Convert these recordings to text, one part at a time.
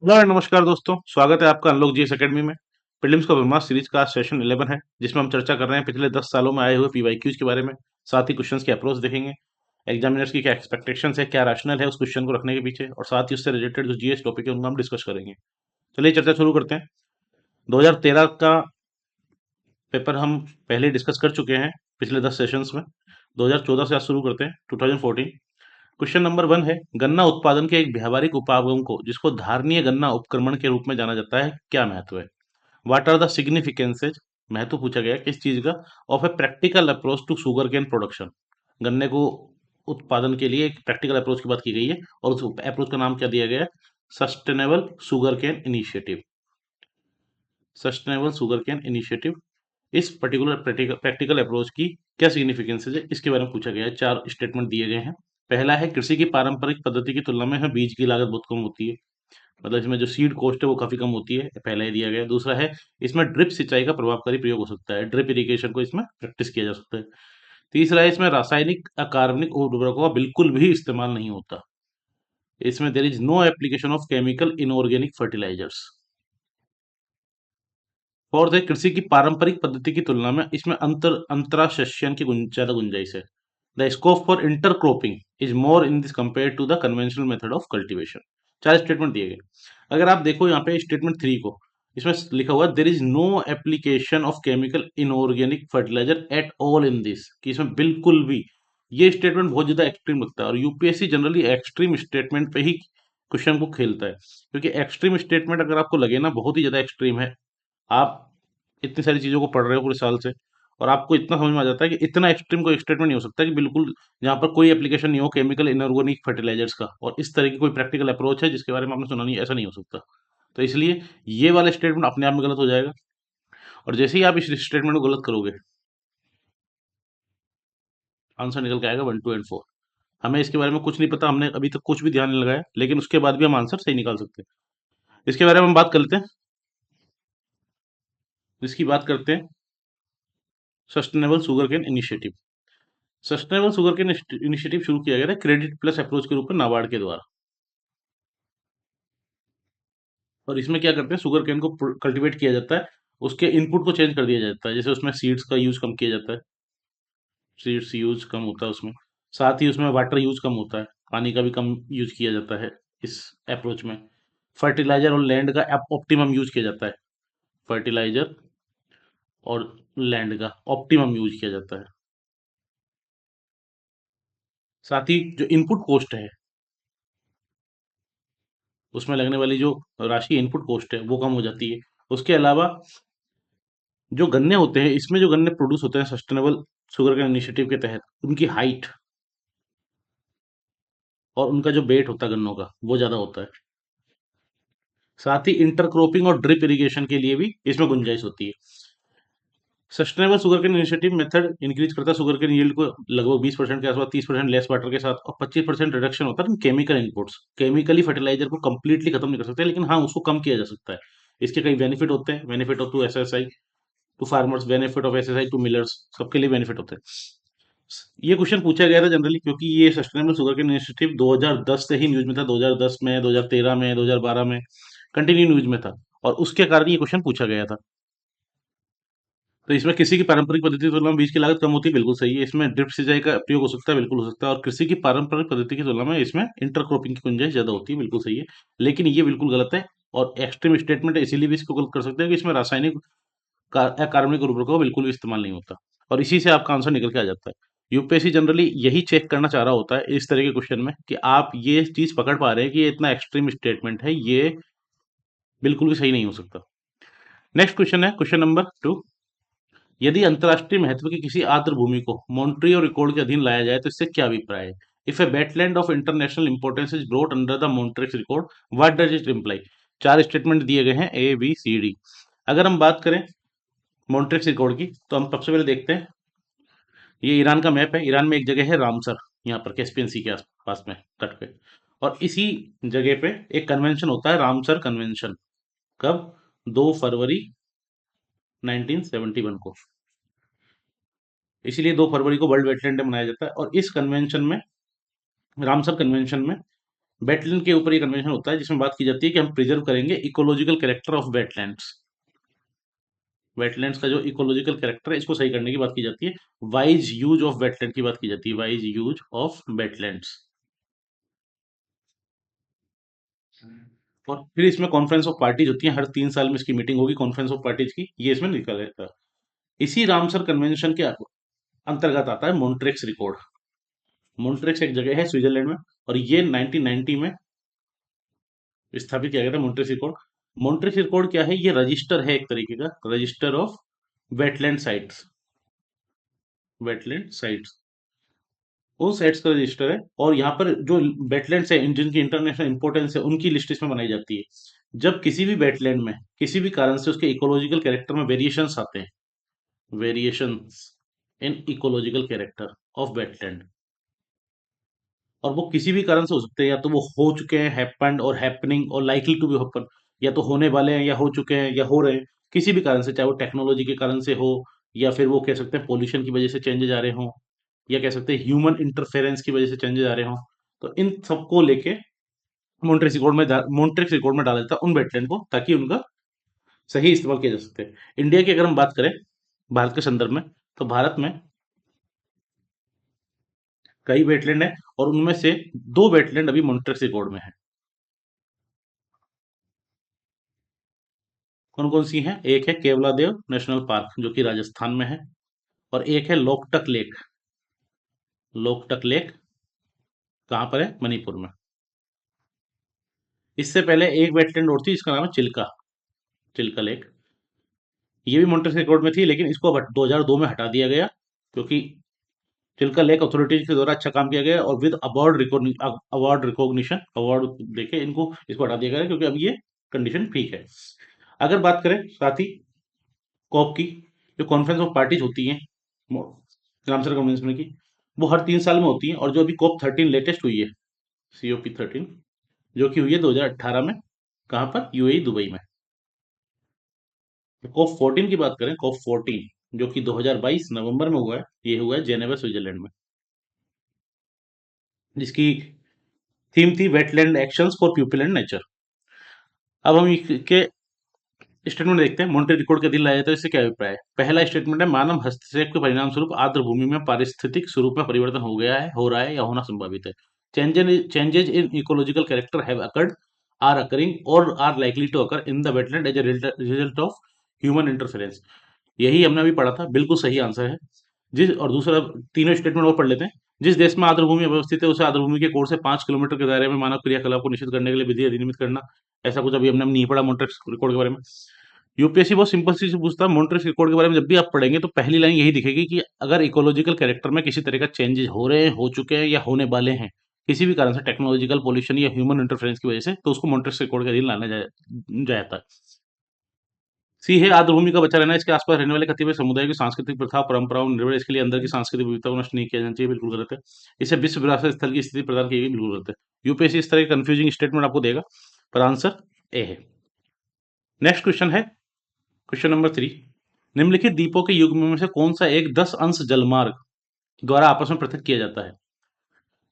Hello and नमस्कार दोस्तों, स्वागत है आपका अनलॉक जीएस एकेडमी में। प्रीलिम्स का ब्रह्मास्त्र सीरीज का सेशन 11 है, जिसमें हम चर्चा कर रहे हैं पिछले 10 सालों में आए हुए पीवाईक्यूज के बारे में। साथ ही क्वेश्चंस के अप्रोच देखेंगे, एग्जामिनर्स की क्या एक्सपेक्टेशंस है, क्या रैशनल है उस क्वेश्चन को रखने के पीछे, और साथ ही उससे रिलेटेड जो जीएस टॉपिक है उनका हम डिस्कस करेंगे। चलिए चर्चा शुरू करते हैं। 2013 का पेपर हम पहले डिस्कस कर चुके हैं पिछले 10 सेशंस में। 2014 से आज शुरू करते हैं, 2014। क्वेश्चन नंबर 1 है, गन्ना उत्पादन के एक व्यावहारिक उपागम को, जिसको धारणीय गन्ना उपक्रमण के रूप में जाना जाता है, क्या महत्व है? व्हाट आर द सिग्निफिकेंसेज, महत्व पूछा गया है किस चीज का, of a practical approach to sugarcane production. गन्ने को उत्पादन के लिए एक प्रैक्टिकल अप्रोच की बात की गई है, और उस अप्रोच का नाम क्या दिया गया है? Sustainable sugarcane initiative. Sustainable sugarcane initiative. इस पर्टिकुलर प्रैक्टिकल अप्रोच की क्या सिग्निफिकेंसेज है, इसके बारे में पूछा गया है। 4 स्टेटमेंट दिए गए हैं। पहला है, कृषि की पारंपरिक पद्धति की तुलना में बीज की लागत बहुत कम होती है। मतलब इसमें जो सीड कॉस्ट है वो काफी कम होती है, पहला ही दिया गया है। दूसरा है, इसमें ड्रिप सिंचाई का प्रभावकारी प्रयोग हो सकता है, ड्रिप इरिगेशन को इसमें प्रैक्टिस किया जा सकता है। तीसरा है, इसमें रासायनिक अकार्बनिक उर्वरकों का बिल्कुल भी इस्तेमाल नहीं होता। इसमें there is no application of chemical inorganic fertilisers. Fourth है, कृषि की पारंपरिक पद्धति की तुलना में इसमें अंतराशस्यन की ज्यादा गुंजाइश है। The scope for intercropping is more in this compare to the conventional method of cultivation. 4 statement दिए गए। अगर आप देखो यहाँ पे स्टेटमेंट 3 को, इसमें लिखा हुआ there is no application of chemical inorganic fertiliser at all in this, कि इसमें बिल्कुल भी। ये स्टेटमेंट बहुत ज्यादा एक्सट्रीम लगता है, और यूपीएससी जनरली एक्सट्रीम स्टेटमेंट पे ही क्वेश्चन को खेलता है। क्योंकि एक्सट्रीम स्टेटमेंट अगर आपको लगे ना बहुत ही ज्यादा एक्सट्रीम है, आप इतनी सारी चीज़ों को पढ़ रहे हो पूरे साल से, और आपको इतना समझ में आ जाता है कि इतना एक्सट्रीम कोई स्टेटमेंट नहीं हो सकता कि बिल्कुल जहाँ पर कोई एप्लीकेशन नहीं हो केमिकल इनऑर्गेनिक फर्टिलाइजर्स का, और इस तरह की कोई प्रैक्टिकल अप्रोच है जिसके बारे में आपने सुना नहीं, ऐसा नहीं हो सकता। तो इसलिए ये वाला स्टेटमेंट अपने आप में गलत हो जाएगा। और जैसे ही आप इस स्टेटमेंट को गलत करोगे, आंसर निकल के आएगा 1, 2 एंड 4। हमें इसके बारे में कुछ नहीं पता, हमने अभी तक कुछ भी ध्यान नहीं लगाया, लेकिन उसके बाद भी हम आंसर सही निकाल सकते हैं। इसके बारे में हम बात कर लेते हैं। इसकी बात करते हैं, sustainable sugarcane initiative. Sustainable sugarcane initiative शुरू किया गया था क्रेडिट प्लस अप्रोच के रूप में नाबार्ड के द्वारा। और इसमें क्या करते हैं, शुगर केन को कल्टीवेट किया जाता है, उसके इनपुट को चेंज कर दिया जाता है। जैसे उसमें सीड्स का यूज कम किया जाता है, सीड्स यूज कम होता है उसमें। साथ ही उसमें वाटर यूज कम होता है, पानी का भी कम यूज किया जाता है इस अप्रोच में। फर्टिलाइजर और लैंड का ऑप्टिमम यूज किया जाता है। फर्टिलाइजर और लैंड का ऑप्टिमम यूज किया जाता है। साथ ही जो इनपुट कॉस्ट है, उसमें लगने वाली जो राशि इनपुट कॉस्ट है वो कम हो जाती है। उसके अलावा जो गन्ने होते हैं, इसमें जो गन्ने प्रोड्यूस होते हैं सस्टेनेबल शुगर केन इनिशिएटिव के तहत, उनकी हाइट और उनका जो वेट होता है गन्नों का, वो ज़्यादा होता है। साथ ही इंटरक्रॉपिंग और ड्रिप इरिगेशन के लिए भी इसमें गुंजाइश होती है। Sustainable sugarcane initiative method increase करता है शुगर केन यील्ड को लगभग 20% के आसपास, 30% लेस वाटर के साथ, और 25% रिडक्शन होता है केमिकल इनपुट्स। केमिकली फर्टिलाइजर को कंप्लीटली खत्म नहीं कर सकते, लेकिन हाँ उसको कम किया जा सकता है। इसके कई बेनिफिट होते हैं, benefit of to SSI to farmers, benefit of SSI to millers, सबके लिए बेनिफिट होते हैं। ये क्वेश्चन पूछा गया था जनरली, क्योंकि ये सस्टेनेबल शुगर केन इनिशिएटिव 2010 से ही न्यूज में था। 2010 में, 2013 में, 2012 में कंटिन्यू न्यूज में था, और उसके कारण ये क्वेश्चन पूछा गया था। तो इसमें किसी की पारंपरिक पद्धति की तुलना में बीज की लागत कम होती है, बिल्कुल सही है। इसमें ड्रिप सिंचाई का प्रयोग हो सकता है, बिल्कुल हो सकता है। और कृषि की पारंपरिक पद्धति की तुलना में इसमें इंटरक्रॉपिंग की गुंजाइश ज्यादा होती है, बिल्कुल सही है। लेकिन ये बिल्कुल गलत है, और एक्सट्रीम स्टेटमेंट है, इसीलिए भी इसको गलत कर सकते हैं कि इसमें रासायनिक अकार्बनिक उर्वरकों का बिल्कुल भी इस्तेमाल नहीं होता। और इसी से आपका आंसर निकल के आ जाता है। यूपीएससी जनरली यही चेक करना चाह रहा होता है इस तरह के क्वेश्चन में, कि आप ये चीज पकड़ पा रहे हैं कि ये इतना एक्सट्रीम स्टेटमेंट है, ये बिल्कुल भी सही नहीं हो सकता। नेक्स्ट क्वेश्चन है क्वेश्चन नंबर 2। यदि अंतर्राष्ट्रीय महत्व की किसी आर्द्र भूमि को मॉन्ट्रियो रिकॉर्ड के अधीन लाया जाए तो इससे क्या अभिप्राय है? If A wetland of international importance is brought under the Montreux record, what does it imply? 4 statement दिए गए हैं, ए बी सी डी। अगर हम बात करें मॉन्ट्रिक्स रिकॉर्ड की, तो हम सबसे पहले देखते हैं, ये ईरान का मैप है। ईरान में एक जगह है रामसर, यहाँ पर कैस्पियन सी के आसपास में, तट पे। और इसी जगह पे एक कन्वेंशन होता है, रामसर कन्वेंशन। कब? 2 फरवरी 1971 को। इसीलिए 2 फरवरी को वर्ल्ड वेटलैंड डे मनाया जाता है। और इस कन्वेंशन में, रामसर कन्वेंशन में, वेटलैंड के ऊपर ये कन्वेंशन होता है जिसमें बात की जाती है कि हम प्रिजर्व करेंगे ecological character of wetlands. Wetlands का जो इकोलॉजिकल कैरेक्टर है इसको सही करने की बात की जाती है। वाइज यूज ऑफ वेटलैंड की बात की जाती है, वाइज यूज ऑफ वेटलैंड्स। और फिर इसमें कॉन्फ्रेंस ऑफ पार्टीज होती है, हर 3 साल में इसकी मीटिंग होगी कॉन्फ्रेंस ऑफ पार्टीज की, ये इसमें निकल रहता है। इसी रामसर कन्वेंशन के अंतर्गत आता है मॉन्ट्रेक्स रिकॉर्ड। मॉन्ट्रेक्स एक जगह है स्विट्जरलैंड में, और ये 1990 में स्थापित किया गया था मॉन्ट्रेक्स रिकॉर्ड। मॉन्ट्रेक्स रिकॉर्ड क्या है? ये रजिस्टर है, एक तरीके का register of wetland sites. Wetland sites उन साइट्स का रजिस्टर है, और यहाँ पर जो वेटलैंड्स है जिनकी इंटरनेशनल इंपॉर्टेंस है उनकी लिस्ट इसमें बनाई जाती है। जब किसी भी वेटलैंड में किसी भी कारण से उसके इकोलॉजिकल कैरेक्टर में वेरिएशंस आते हैं, variations in ecological character of wetland, और वो किसी भी कारण से हो सकते हैं, या तो वो हो चुके हैं, हैपेंड और हैपनिंग और लाइकली टू बी हैपन, या तो होने वाले हैं या हो चुके हैं या हो रहे हैं, किसी भी कारण से, चाहे वो टेक्नोलॉजी के कारण से हो, या फिर वो कह सकते हैं पोल्यूशन की वजह से चेंजेस आ रहे हों, या कह सकते हैं ह्यूमन इंटरफेरेंस की वजह से चेंजेस आ रहे हों, तो इन सबको लेके मॉन्ट्रिक्स रिकॉर्ड में डाला जाता है उन वेटलैंड को, ताकि उनका सही इस्तेमाल किया जा सकते हैं। इंडिया की अगर हम बात करें भारत के संदर्भ में, तो भारत में कई वेटलैंड है, और उनमें से 2 वेटलैंड अभी मॉन्ट्रिक्स रिकॉर्ड में है। कौन कौन सी हैं? एक है केवलादेव नेशनल पार्क जो कि राजस्थान में है, और एक है लोकटक लेक। लोकटक लेक कहाँ पर है? मणिपुर में। इससे पहले एक वेटलैंड और थी, इसका नाम है चिल्का, चिल्का लेक। ये भी मॉन्ट्रिक्स रिकॉर्ड में थी, लेकिन इसको अब 2002 में हटा दिया गया, क्योंकि चिल्का लेक अथॉरिटीज के द्वारा अच्छा काम किया गया, और विद अवार्ड रिकॉग्निशन, अवार्ड देके इनको इसको हटा दिया गया, क्योंकि अब ये कंडीशन ठीक है। अगर बात करें साथ ही कॉप की, जो कॉन्फ्रेंस ऑफ पार्टीज होती हैं रामसर कन्वेंशन की, वो हर 3 साल में होती हैं, और जो अभी COP13 लेटेस्ट हुई है, COP13, जो कि हुई है 2018 में, कहाँ पर? UAE दुबई में। COP14 की बात करें, COP14 जो कि 2022 नवंबर में हुआ है, ये हुआ है जेनेवा स्विट्जरलैंड में, जिसकी थीम थी wetland actions for people and nature. अब हम के स्टेटमेंट देखते हैं। मॉन्ट्रियल रिकॉर्ड के दिन लाया जाता है, इससे क्या अभिप्राय है? पहला स्टेटमेंट है, मानव हस्तक्षेप के परिणाम स्वरूप आर्द्र भूमि में पारिस्थितिक स्वरूप में परिवर्तन हो गया है, हो रहा है, या होना संभावित है। Changes in ecological character have occurred, are occurring, or are likely to occur in the wetland as a result of human interference. यही हमने अभी पढ़ा था, बिल्कुल सही आंसर है। जिस और दूसरा, तीनों स्टेटमेंट और पढ़ लेते हैं। जिस देश में आर्द्रभूमि अवस्थित है, उसे आर्द्रभूमि के कोर से 5 किलोमीटर के दायरे में मानव क्रियाकलाप को निश्चित करने के लिए विधि अधिनियमित करना। ऐसा कुछ अभी हमने नहीं पढ़ा मॉन्ट्रिक्स रिकॉर्ड के बारे में। यूपीएससी बहुत सिंपल सी पूछता है, मॉन्ट्रिक्स रिकॉर्ड के बारे में जब भी आप पढ़ेंगे तो पहली लाइन यही दिखेगी कि अगर इकोलॉजिकल कैरेक्टर में किसी तरह का चेंजेस हो रहे हैं, हो चुके हैं, या होने वाले हैं, किसी भी कारण से, टेक्नोलॉजिकल पॉल्यूशन या ह्यूमन इंटरफेरेंस की वजह से, तो उसको मॉन्ट्रिक्स रिकॉर्ड के अधीन लाना जाता है। सी है, आर्द्रभूमि का बचा रहना, इसके आसपास रहने वाले कतिपय समुदाय की सांस्कृतिक प्रथा परंपराओं निर्भर, इसके लिए अंदर की सांस्कृतिक विविधता को नष्ट नहीं किया जाना चाहिए, बिल्कुल गलत है। इसे विश्व विरासत स्थल की स्थिति प्रदान की गई, बिल्कुल गलत है। यूपीएससी इस तरह के कंफ्यूजिंग स्टेटमेंट आपको देगा, पर आंसर ए है। नेक्स्ट क्वेश्चन है क्वेश्चन नंबर 3। निम्नलिखित द्वीपों के युग्म में से कौन सा एक 10 अंश जलमार्ग द्वारा आपस में पृथक किया जाता है?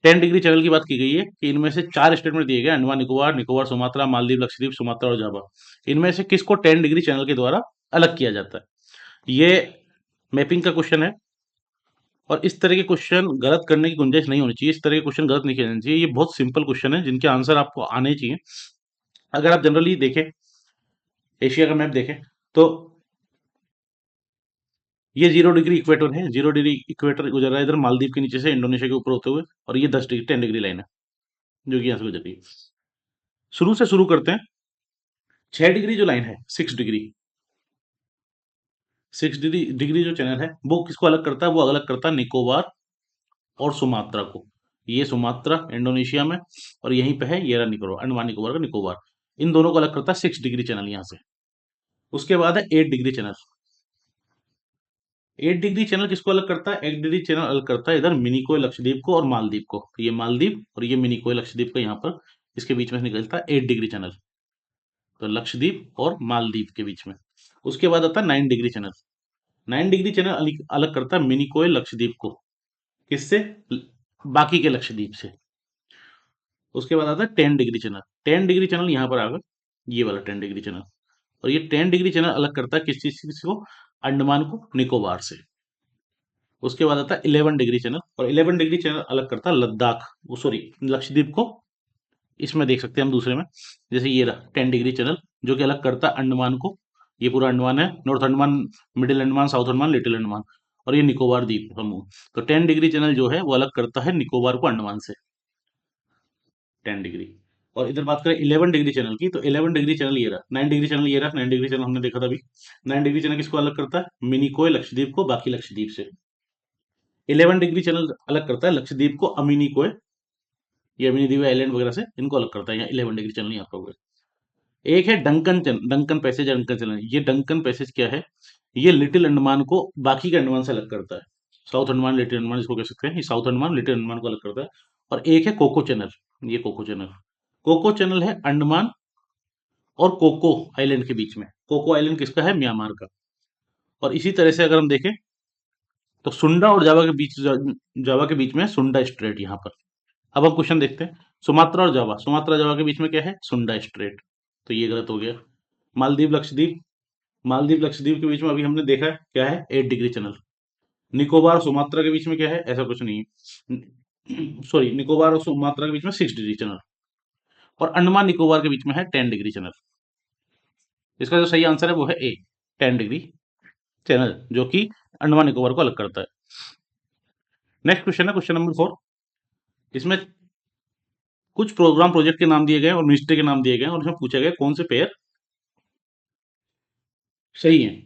10 डिग्री चैनल की बात की गई है कि इनमें से 4 स्टेटमेंट दिए गए, अंडमान निकोबार, निकोबार सुमात्रा, मालदीव लक्षद्वीप, सुमात्रा और जावा। इनमें से किसको 10 डिग्री चैनल के द्वारा अलग किया जाता है? ये मैपिंग का क्वेश्चन है, और इस तरह के क्वेश्चन गलत करने की गुंजाइश नहीं होनी चाहिए, इस तरह के क्वेश्चन गलत नहीं किए जाने चाहिए। ये बहुत सिंपल क्वेश्चन है जिनके आंसर आपको आने चाहिए। अगर आप जनरली देखें, एशिया का मैप देखें, तो ये 0 डिग्री इक्वेटर है, 0 डिग्री इक्वेटर गुजर रहा है इधर मालदीव के नीचे से इंडोनेशिया के ऊपर होते हुए, और ये 10 डिग्री 10 डिग्री लाइन है जो कि यहाँ से गुजर रही है। शुरू से शुरू करते हैं। 6 डिग्री जो लाइन है, 6 डिग्री, 6 डिग्री जो चैनल है, वो किसको अलग करता है? वो अलग करता है निकोबार और सुमात्रा को। ये सुमात्रा इंडोनेशिया में, और यहीं पे है ये रहा निकोबार, अंडमान निकोबार का निकोबार। इन दोनों को अलग करता है 6 डिग्री चैनल यहाँ से। उसके बाद है 8 डिग्री चैनल। 8 डिग्री चैनल किसको अलग करता है? 8 डिग्री चैनल अलग करता है इधर मिनिकोय लक्षद्वीप को और मालदीव को। तो ये मालदीव और ये मिनिकोय लक्षद्वीप का यहाँ पर इसके बीच में निकलता है 8 डिग्री चैनल, तो लक्षद्वीप और मालदीव के बीच में। उसके बाद आता है 9 डिग्री चैनल। 9 डिग्री चैनल अलग करता है मिनिकोय लक्षद्वीप को, किससे? बाकी के लक्षद्वीप से। उसके बाद आता है 10 डिग्री चैनल। 10 डिग्री चैनल यहाँ पर आगा, ये वाला 10 डिग्री चैनल। और ये 10 डिग्री चैनल अलग करता है किस चीज को, अंडमान को निकोबार से। उसके बाद आता है 11 डिग्री चैनल, और 11 डिग्री चैनल अलग करता है लद्दाख, वो सॉरी लक्षद्वीप को। इसमें देख सकते हैं हम दूसरे में, जैसे ये रहा 10 डिग्री चैनल, जो कि अलग करता है अंडमान को। ये पूरा अंडमान है, north Andaman, middle Andaman, south Andaman, little Andaman, और ये निकोबार द्वीप समूह। तो 10 डिग्री चैनल जो है वो अलग करता है निकोबार को अंडमान से, 10 डिग्री। और इधर बात करें 11 डिग्री चैनल की, तो 11 डिग्री चैनल ये रहा, 9 डिग्री चैनल ये रहा, 9 डिग्री चैनल हमने देखा था अभी। 9 डिग्री चैनल किसको अलग करता है, मिनिकोय लक्षद्वीप को बाकी लक्षद्वीप से। 11 डिग्री चैनल अलग करता है लक्षद्वीप को अमिनिकोय, ये अमिनी द्वीप आइलैंड वगैरह से, इनको अलग करता है। यहाँ 11 डिग्री चैनल यहाँ पर हो गया। एक है Duncan channel, Duncan passage, Duncan channel. ये डंकन पैसेज क्या है, ये लिटिल अंडमान को बाकी के अंडमान से अलग करता है। साउथ अंडमान, लिटिल अंडमान इसको कह सकते हैं, ये साउथ अंडमान लिटिल अंडमान को अलग करता है। और एक है कोको चैनल, ये कोको चैनल। कोको चैनल है अंडमान और कोको आइलैंड के बीच में। कोको आइलैंड किसका है, म्यांमार का। और इसी तरह से अगर हम देखें तो सुंडा और जावा के बीच, जावा के बीच में है सुंडा स्ट्रेट यहाँ पर। अब हम क्वेश्चन देखते हैं, सुमात्रा और जावा, सुमात्रा जावा के बीच में क्या है, सुंडा स्ट्रेट, तो ये गलत हो गया। मालदीव लक्षद्वीप, मालदीव लक्षद्वीप के बीच में अभी हमने देखा है क्या है, 8 डिग्री चैनल। निकोबार और सुमात्रा के बीच में क्या है, ऐसा कुछ नहीं है, सॉरी निकोबार और सुमात्रा के बीच में 6 डिग्री चैनल। और अंडमान निकोबार के बीच में है 10 डिग्री चैनल। इसका जो सही आंसर है वो है ए, 10 डिग्री चैनल, जो कि अंडमान निकोबार को अलग करता है। नेक्स्ट क्वेश्चन है क्वेश्चन नंबर 4। इसमें कुछ प्रोग्राम प्रोजेक्ट के नाम दिए गए और मिनिस्ट्री के नाम दिए गए, और इसमें पूछा गया कौन से पेयर सही है।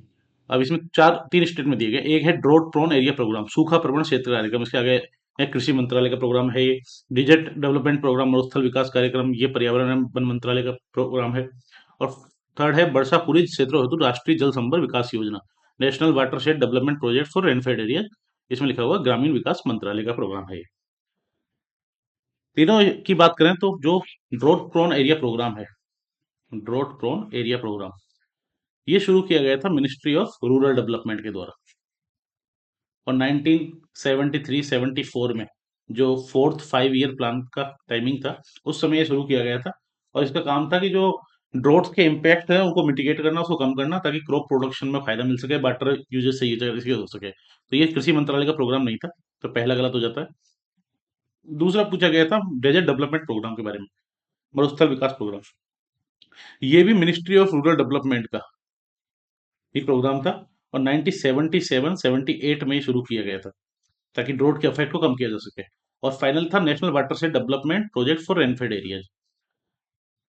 अब इसमें चार तीन स्टेटमेंट दिए गए। एक है ड्रॉट प्रोन एरिया प्रोग्राम, सूखा प्रवण क्षेत्र कार्यक्रम, इसके आगे है कृषि मंत्रालय का प्रोग्राम है। ये डिजिट डेवलपमेंट प्रोग्राम, मरुस्थल विकास कार्यक्रम, ये पर्यावरण एवं वन मंत्रालय का प्रोग्राम है। और थर्ड है वर्षा पूरी क्षेत्रों हेतु राष्ट्रीय जल संवर्धन विकास योजना, national watershed development project for rainfed area, इसमें लिखा हुआ ग्रामीण विकास मंत्रालय का प्रोग्राम है। तीनों की बात करें तो जो ड्रॉट प्रोन एरिया प्रोग्राम है, ड्रॉट प्रोन एरिया प्रोग्राम, ये शुरू किया गया था मिनिस्ट्री ऑफ रूरल डेवलपमेंट के द्वारा। और 1973-74 में जो फोर्थ 5 ईयर प्लान का टाइमिंग था, उस समय ये शुरू किया गया था। और इसका काम था कि जो ड्रॉट्स के इम्पैक्ट है उनको मिटिगेट करना, उसको कम करना, ताकि क्रॉप प्रोडक्शन में फायदा मिल सके, वाटर यूजेज से यूज हो सके। तो ये कृषि मंत्रालय का प्रोग्राम नहीं था, तो पहला गलत हो जाता है। दूसरा पूछा गया था डेजर्ट डेवलपमेंट प्रोग्राम के बारे में, मरुस्थल विकास प्रोग्राम, ये भी मिनिस्ट्री ऑफ रूरल डेवलपमेंट का एक प्रोग्राम था। और 1977-78 में शुरू किया गया था, ताकि ड्रोट के इफेक्ट को कम किया जा सके। और फाइनल था national watershed development project for rainfed areas.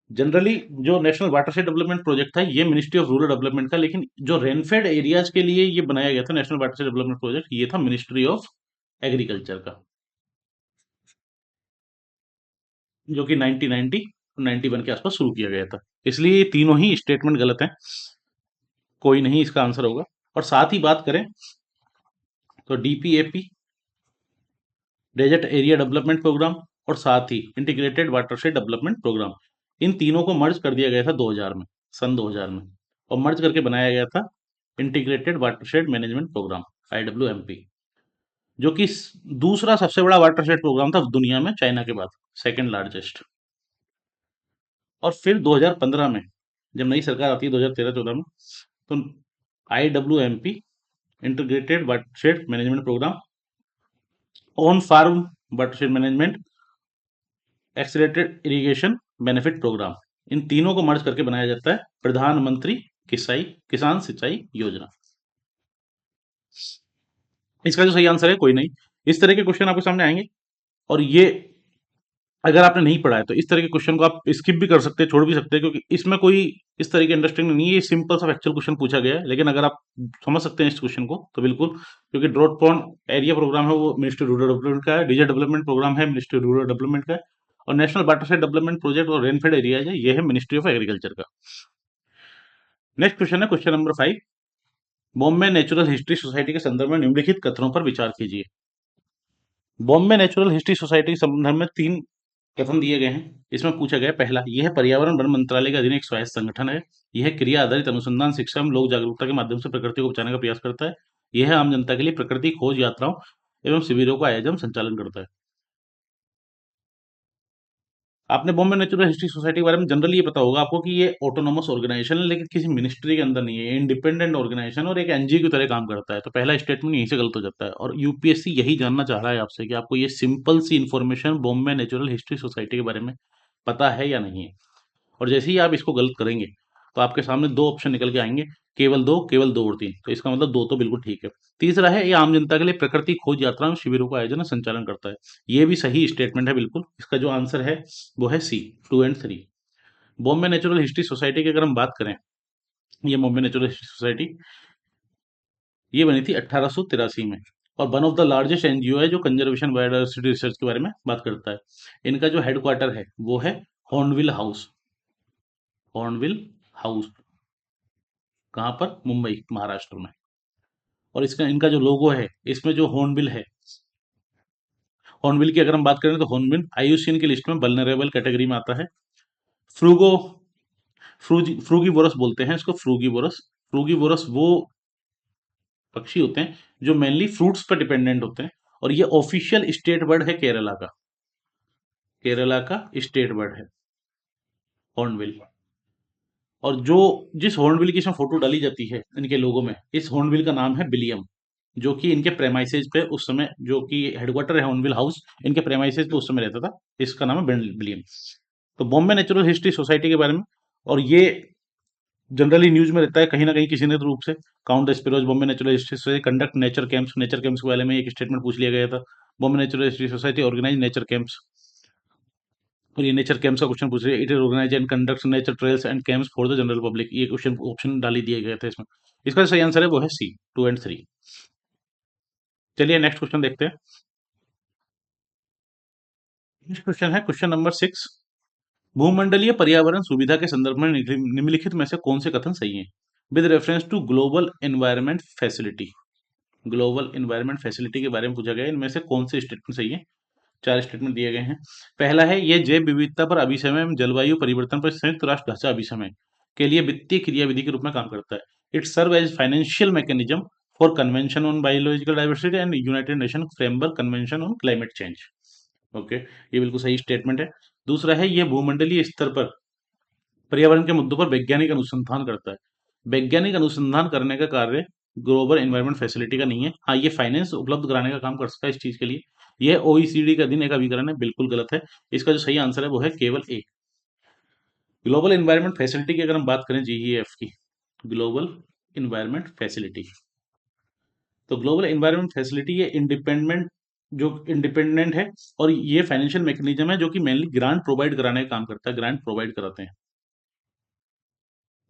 Generally जो नेशनल वाटरशेड डेवलपमेंट प्रोजेक्ट था ये मिनिस्ट्री ऑफ रूरल डेवलपमेंट का, लेकिन जो रेनफेड एरियाज के लिए ये बनाया गया था नेशनल वाटरशेड डेवलपमेंट प्रोजेक्ट, ये था मिनिस्ट्री ऑफ एग्रीकल्चर का, जो कि 1990 91 के आसपास शुरू किया गया था। इसलिए ये तीनों ही स्टेटमेंट गलत हैं, कोई नहीं इसका आंसर होगा। और साथ ही बात करें तो DPAP, desert area development programme, और साथ ही इंटीग्रेटेड वाटरशेड डेवलपमेंट प्रोग्राम, इन तीनों को मर्ज कर दिया गया था 2000 में, सन 2000 में। और मर्ज करके बनाया गया था integrated watershed management programme, IWMP, जो कि दूसरा सबसे बड़ा वाटरशेड प्रोग्राम था दुनिया में, चाइना के बाद सेकंड लार्जेस्ट। और फिर 2015 में जब नई सरकार आती है 2013-14 में, तो IWMP integrated watershed management programme, on farm watershed management, accelerated irrigation benefit programme, इन तीनों को मर्ज करके बनाया जाता है प्रधानमंत्री किसान सिंचाई योजना। इसका जो सही आंसर है कोई नहीं। इस तरह के क्वेश्चन आपके सामने आएंगे, और ये अगर आपने नहीं पढ़ा है तो इस तरह के क्वेश्चन को आप स्किप भी कर सकते हैं, छोड़ भी सकते हैं, क्योंकि इसमें कोई इस तरह की अंडरस्टैंडिंग नहीं है। ये सिंपल सा फैक्चुअल क्वेश्चन पूछा गया है, लेकिन अगर आप समझ सकते हैं इस क्वेश्चन को तो बिल्कुल, क्योंकि ड्रॉट प्रोन एरिया प्रोग्राम है वो मिनिस्ट्री रूरल डेवलपमेंट का है, डिजिटल डेवलपमेंट प्रोग्राम है मिनिस्ट्री रूरल डेवलपमेंट का है, और नेशनल वाटरशेड डेवलपमेंट प्रोजेक्ट और रेनफेड एरिया है ये है मिनिस्ट्री ऑफ एग्रीकल्चर का। नेक्स्ट क्वेश्चन है question number 5। Bombay natural history society के संदर्भ में निम्नलिखित कथनों पर विचार कीजिए। बॉम्बे नेचुरल हिस्ट्री सोसाइटी के संदर्भ में 3 कथन दिए गए हैं। इसमें पूछा गया पहला, यह पर्यावरण वन मंत्रालय के अधीन एक स्वायत्त संगठन है। यह क्रिया आधारित अनुसंधान, शिक्षा एवं लोक जागरूकता के माध्यम से प्रकृति को बचाने का प्रयास करता है। यह आम जनता के लिए प्रकृति खोज यात्राओं एवं शिविरों का आयोजन संचालन करता है। आपने बॉम्बे नेचुरल हिस्ट्री सोसाइटी के बारे में जनरली ये पता होगा आपको कि ये ऑटोनोमस ऑर्गेनाइजेशन है, लेकिन किसी मिनिस्ट्री के अंदर नहीं है, ये इंडिपेंडेंट ऑर्गेनाइजेशन और एक एनजीओ की तरह काम करता है। तो पहला स्टेटमेंट यहीं से गलत हो जाता है, और यूपीएससी यही जानना चाह रहा है आपसे कि आपको ये सिंपल सी information Bombay natural history society के बारे में पता है या नहीं है। और जैसे ही आप इसको गलत करेंगे तो आपके सामने दो ऑप्शन निकल के आएंगे, केवल दो और तीन, तो इसका मतलब दो तो बिल्कुल ठीक है। तीसरा है, ये आम जनता के लिए प्रकृति खोज यात्रा में शिविरों का आयोजन और संचालन करता है। ये भी सही स्टेटमेंट है बिल्कुल, इसका जो आंसर है वो है सी, 2 and 3। Bombay natural history society की अगर हम बात करें, ये बॉम्बे नेचुरल हिस्ट्री सोसाइटी ये बनी थी 1883 में, और one of the largest NGO है जो कंजर्वेशन बायोडायवर्सिटी रिसर्च के बारे में बात करता है। इनका जो हेडक्वार्टर है वो है हॉर्नविल हाउस, हॉर्नविल हाउस, कहाँ पर, मुंबई महाराष्ट्र में। और इसका इनका जो लोगो है, इसमें जो हॉर्नबिल है, हॉर्नबिल की अगर हम बात करें तो हॉर्नबिल आईयूसीएन की लिस्ट में वल्नरेबल कैटेगरी में आता है। फ्रूगो फ्रूगीवोरस बोलते हैं इसको, फ्रूगीवोरस। फ्रूगीवोरस वो पक्षी होते हैं जो मेनली फ्रूट्स पर डिपेंडेंट होते हैं, और ये ऑफिशियल स्टेट बर्ड है केरला का, केरला का स्टेट बर्ड है हॉर्नबिल। और जो जिस हॉर्नबिल की इसमें फोटो डाली जाती है इनके लोगो में, इस हॉर्नबिल का नाम है बिलियम, जो कि इनके प्रेमाइसेज पे उस समय, जो कि हेडक्वार्टर है हॉर्नबिल हाउस, इनके प्रेमाइसेज पे उस समय रहता था। इसका नाम है बिलियम। तो बॉम्बे नेचुरल हिस्ट्री सोसाइटी के बारे में, और ये जनरली न्यूज में रहता है कहीं ना कहीं किसी न रूप से। काउंट द स्पिरोज Bombay natural history Society conduct nature camps के बारे में एक स्टेटमेंट पूछ लिया गया था। Bombay natural history Society organise nature camps, और ये नेचर कैंप्स का क्वेश्चन पूछ रहे हैं। It is organise and conducts nature trails and camps for the general public, ये क्वेश्चन ऑप्शन डाली दिए गए थे इसमें। इसका सही आंसर है वो है सी, 2 एंड 3। चलिए नेक्स्ट क्वेश्चन देखते हैं। नेक्स्ट क्वेश्चन है क्वेश्चन नंबर 6। भूमंडलीय पर्यावरण सुविधा के संदर्भ में निम्नलिखित में से कौन से कथन सही हैं? With reference to Global Environment Facility, Global Environment Facility के बारे में पूछा गया है, इनमें से कौन से स्टेटमेंट सही है? 4 स्टेटमेंट दिए गए हैं। पहला है, ये जैव विविधता पर अभिसमय एवं जलवायु परिवर्तन पर संयुक्त राष्ट्र ढांचा अभिसमय के लिए वित्तीय क्रियाविधि के रूप में काम करता है। It serve as financial mechanism for Convention on Biological Diversity and United Nation Framework Convention on Climate Change. Okay, ये बिल्कुल सही स्टेटमेंट है। दूसरा है, ये भूमंडलीय स्तर पर पर्यावरण के मुद्दों पर वैज्ञानिक अनुसंधान करता है। वैज्ञानिक अनुसंधान करने का कार्य ग्लोबल एनवायरनमेंट फैसिलिटी का नहीं है। हाँ, ये फाइनेंस उपलब्ध कराने का काम कर सकता है इस चीज के लिए। यह ओईसीडी का दिन एक अभिकरण है, बिल्कुल गलत है। इसका जो सही आंसर है वो है केवल ए। ग्लोबल एनवायरनमेंट फैसिलिटी की अगर हम बात करें, जीईएफ की, ग्लोबल इन्वायरमेंट फैसिलिटी, तो ग्लोबल इन्वायरमेंट फैसिलिटी ये इंडिपेंडेंट, जो इंडिपेंडेंट है, और ये फाइनेंशियल मैकेनिज्म है जो कि मेनली ग्रांट प्रोवाइड कराने का काम करता है, ग्रांट प्रोवाइड कराते हैं।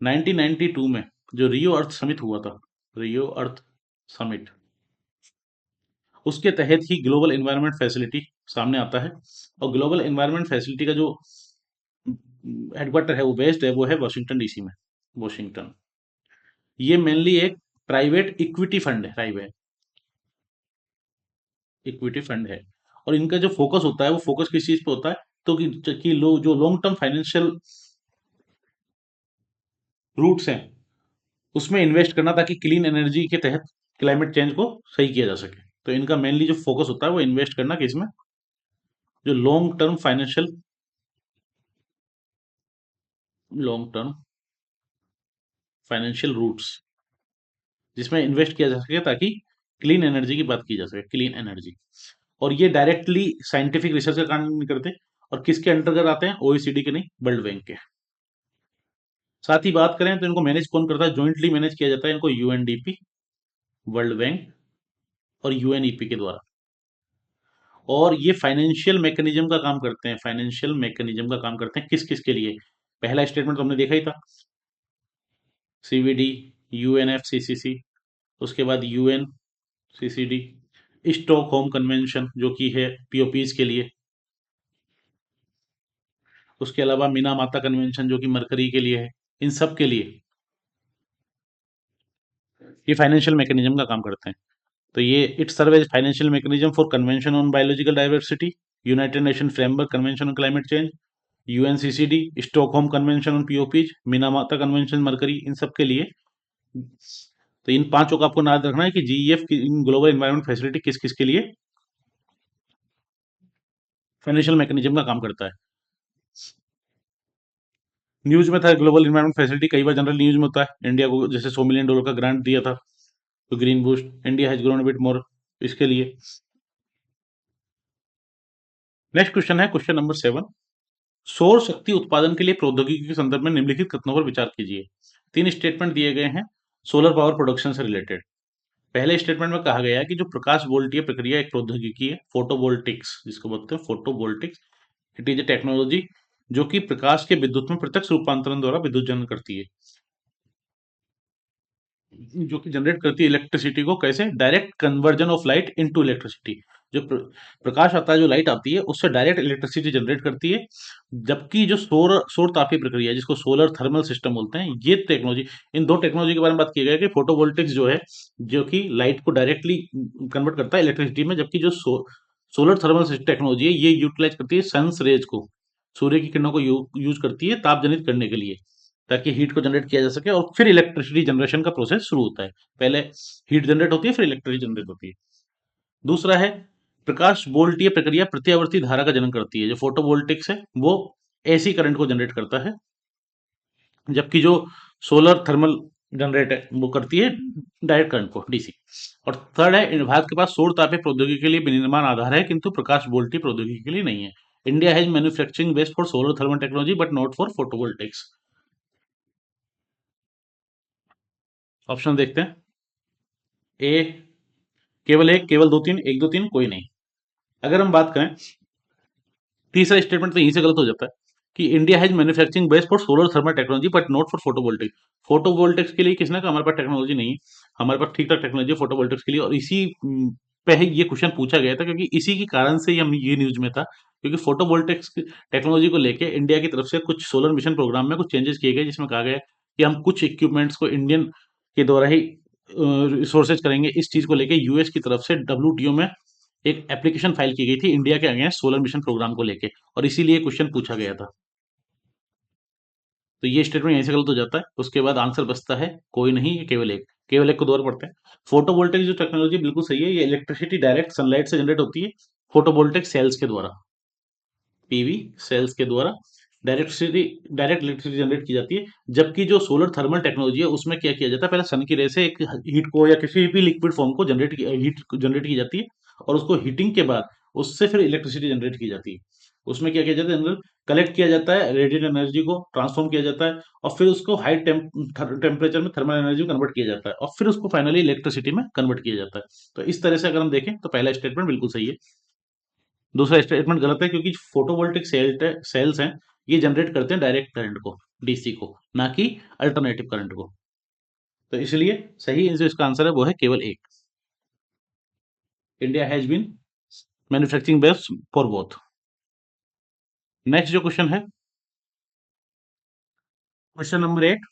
1992 में जो रियो अर्थ समिट हुआ था, रियो अर्थ समिट, उसके तहत ही ग्लोबल एनवायरनमेंट फैसिलिटी सामने आता है। और ग्लोबल एनवायरनमेंट फैसिलिटी का जो हेडक्वार्टर है, वो बेस्ड है, वो है वॉशिंगटन डीसी में, वॉशिंगटन। ये मेनली एक प्राइवेट इक्विटी फंड है, प्राइवेट इक्विटी फंड है। और इनका जो फोकस होता है वो फोकस किस चीज पे होता है, तो कि लोग जो लॉन्ग टर्म फाइनेंशियल रूट्स हैं उसमें इन्वेस्ट करना, ताकि क्लीन एनर्जी के तहत क्लाइमेट चेंज को सही किया जा सके। तो इनका मेनली जो फोकस होता है वो इन्वेस्ट करना किसमें, जो long term financial, long term financial routes, जिसमें इन्वेस्ट किया जा सके ताकि क्लीन एनर्जी की बात की जा सके, क्लीन एनर्जी। और ये डायरेक्टली साइंटिफिक रिसर्च का काम नहीं करते, और किसके अंतर्गत आते हैं, ओईसीडी के नहीं, वर्ल्ड बैंक के। साथ ही बात करें तो इनको मैनेज कौन करता है, ज्वाइंटली मैनेज किया जाता है इनको यूएनडीपी, वर्ल्ड बैंक और यूएनईपी के द्वारा। और ये फाइनेंशियल मैकेनिज्म का काम करते हैं, फाइनेंशियल मैकेनिज्म का काम करते हैं किस किस के लिए? पहला स्टेटमेंट तो हमने देखा ही था, सीवीडी, यूएनएफसीसीसी, उसके बाद यूएनसीसीडी, स्टॉकहोम कन्वेंशन जो कि है पीओपीज के लिए, उसके अलावा मीना माता कन्वेंशन जो कि मरकरी के लिए है। इन सब के लिए ये फाइनेंशियल मैकेनिज्म का काम करते हैं। तो ये it serve as financial mechanism for Convention on Biological Diversity, United Nation Framework Convention on Climate Change, UNCCD, Stockholm Convention on POPs, Minamata Convention mercury, इन सब के लिए। तो इन पांचों का आपको याद रखना है कि जीईएफ की ग्लोबल एनवायरनमेंट फैसिलिटी किस किस के लिए फाइनेंशियल मैकेनिज्म का काम करता है। न्यूज में था ग्लोबल इन्वायरमेंट फैसिलिटी, कई बार जनरल न्यूज में होता है, इंडिया को जैसे $100 मिलियन का ग्रांट दिया था तो green boost, India has grown bit more, इसके लिए। नेक्स्ट क्वेश्चन है क्वेश्चन नंबर 7। सौर शक्ति उत्पादन के लिए प्रौद्योगिकी के संदर्भ में निम्नलिखित कथनों पर विचार कीजिए। 3 स्टेटमेंट दिए गए हैं सोलर पावर प्रोडक्शन से रिलेटेड। पहले स्टेटमेंट में कहा गया है कि जो प्रकाश वोल्टीय प्रक्रिया एक प्रौद्योगिकी है, फोटोवोल्टिक्स जिसको बोलते हैं photovoltaics, it is a technology जो कि प्रकाश के विद्युत में प्रत्यक्ष रूपांतरण द्वारा विद्युत जनन करती है, जो कि जनरेट करती है इलेक्ट्रिसिटी को। कैसे? Direct conversion of light into electricity. जो प्रकाश आता है, जो लाइट आती है, उससे डायरेक्ट इलेक्ट्रिसिटी जनरेट करती है। जबकि जो सौर सौर तापीय प्रक्रिया है, जिसको सोलर थर्मल सिस्टम बोलते हैं, ये टेक्नोलॉजी, इन दो टेक्नोलॉजी के बारे में बात की गई है कि फोटोवोल्टिक्स जो है, जो कि लाइट को डायरेक्टली कन्वर्ट करता है इलेक्ट्रिसिटी में, जबकि जो सोलर थर्मल टेक्नोलॉजी है, ये यूटिलाइज करती है सन्स रेज को, सूर्य की किरणों को यूज करती है ताप जनित करने के लिए, ताकि हीट को जनरेट किया जा सके, और फिर इलेक्ट्रिसिटी जनरेशन का प्रोसेस शुरू होता है। पहले हीट जनरेट होती है, फिर इलेक्ट्रिसिटी जनरेट होती है। दूसरा है प्रकाश वोल्टीय प्रक्रिया प्रत्यावर्ती धारा का जनन करती है। जो फोटोवोल्टिक्स है वो एसी करंट को जनरेट करता है, जबकि जो सोलर थर्मल जनरेट है वो करती है डायरेक्ट करंट को, डीसी। और थर्ड है भारत के पास सौर तापीय प्रौद्योगिकी के लिए विनिर्माण आधार है, किंतु प्रकाश वोल्टीय प्रौद्योगिकी के लिए नहीं है। India has manufacturing base for solar thermal technology but not for photovoltaics. Option देखते हैं। ए केवल एक, केवल दो तीन, एक दो तीन, कोई नहीं। अगर हम बात करें, तीसरा स्टेटमेंट तो यहीं से गलत हो जाता है कि India has manufacturing base for solar thermal technology but not for photovoltaic. Photovoltaics के लिए किसने कहा हमारे पास टेक्नोलॉजी नहीं है? हमारे पास ठीक ठाक टेक्नोलॉजी है फोटोवोल्टिक्स के लिए, और इसी पे ही ये क्वेश्चन पूछा गया था, क्योंकि इसी के कारण से ही हम ये न्यूज में था, क्योंकि फोटोवोल्टिक्स टेक्नोलॉजी को लेके इंडिया की तरफ से कुछ सोलर मिशन प्रोग्राम में कुछ चेंजेस किए गए, जिसमें कहा गया कि हम कुछ इक्विपमेंट्स को इंडियन के द्वारा ही रिसोर्सेज करेंगे। इस चीज को लेके यूएस की तरफ से डब्ल्यूटीओ में एक एप्लीकेशन फाइल की गई थी इंडिया के अगेंस्ट सोलर मिशन प्रोग्राम को लेके, और इसीलिए क्वेश्चन पूछा गया था। तो ये स्टेटमेंट यहीं से गलत हो जाता है। उसके बाद आंसर बचता है कोई नहीं, ये केवल एक। केवल एक को दोबारा पढ़ते हैं। फोटोवोल्टेक जो टेक्नोलॉजी बिल्कुल सही है, ये इलेक्ट्रिसिटी डायरेक्ट सनलाइट से जनरेट होती है फोटोवोल्टेक सेल्स के द्वारा, पीवी सेल्स के द्वारा डायरेक्ट इलेक्ट्रिसिटी जनरेट की जाती है। जबकि जो सोलर थर्मल टेक्नोलॉजी है, उसमें क्या किया जाता है, पहले सन की रे से एक हीट को या किसी भी लिक्विड फॉर्म को हीट जनरेट की जाती है, और उसको हीटिंग के बाद उससे फिर इलेक्ट्रिसिटी जनरेट की जाती है। उसमें क्या किया जाता है, अंदर कलेक्ट किया जाता है रेडिएंट एनर्जी को, ट्रांसफॉर्म किया जाता है, और फिर उसको हाई टेम्परेचर में थर्मल एनर्जी को कन्वर्ट किया जाता है, और फिर उसको फाइनली इलेक्ट्रिसिटी में कन्वर्ट किया जाता है। तो इस तरह से अगर हम देखें तो पहला स्टेटमेंट बिल्कुल सही है। दूसरा स्टेटमेंट गलत है, क्योंकि फोटोवोल्टिक सेल्स हैं, ये जनरेट करते हैं डायरेक्ट करंट को, डीसी को, ना कि अल्टरनेटिव करंट को। तो इसलिए सही जो इसका आंसर है वो है केवल एक। India has been manufacturing base for both. Next जो क्वेश्चन है क्वेश्चन नंबर 8।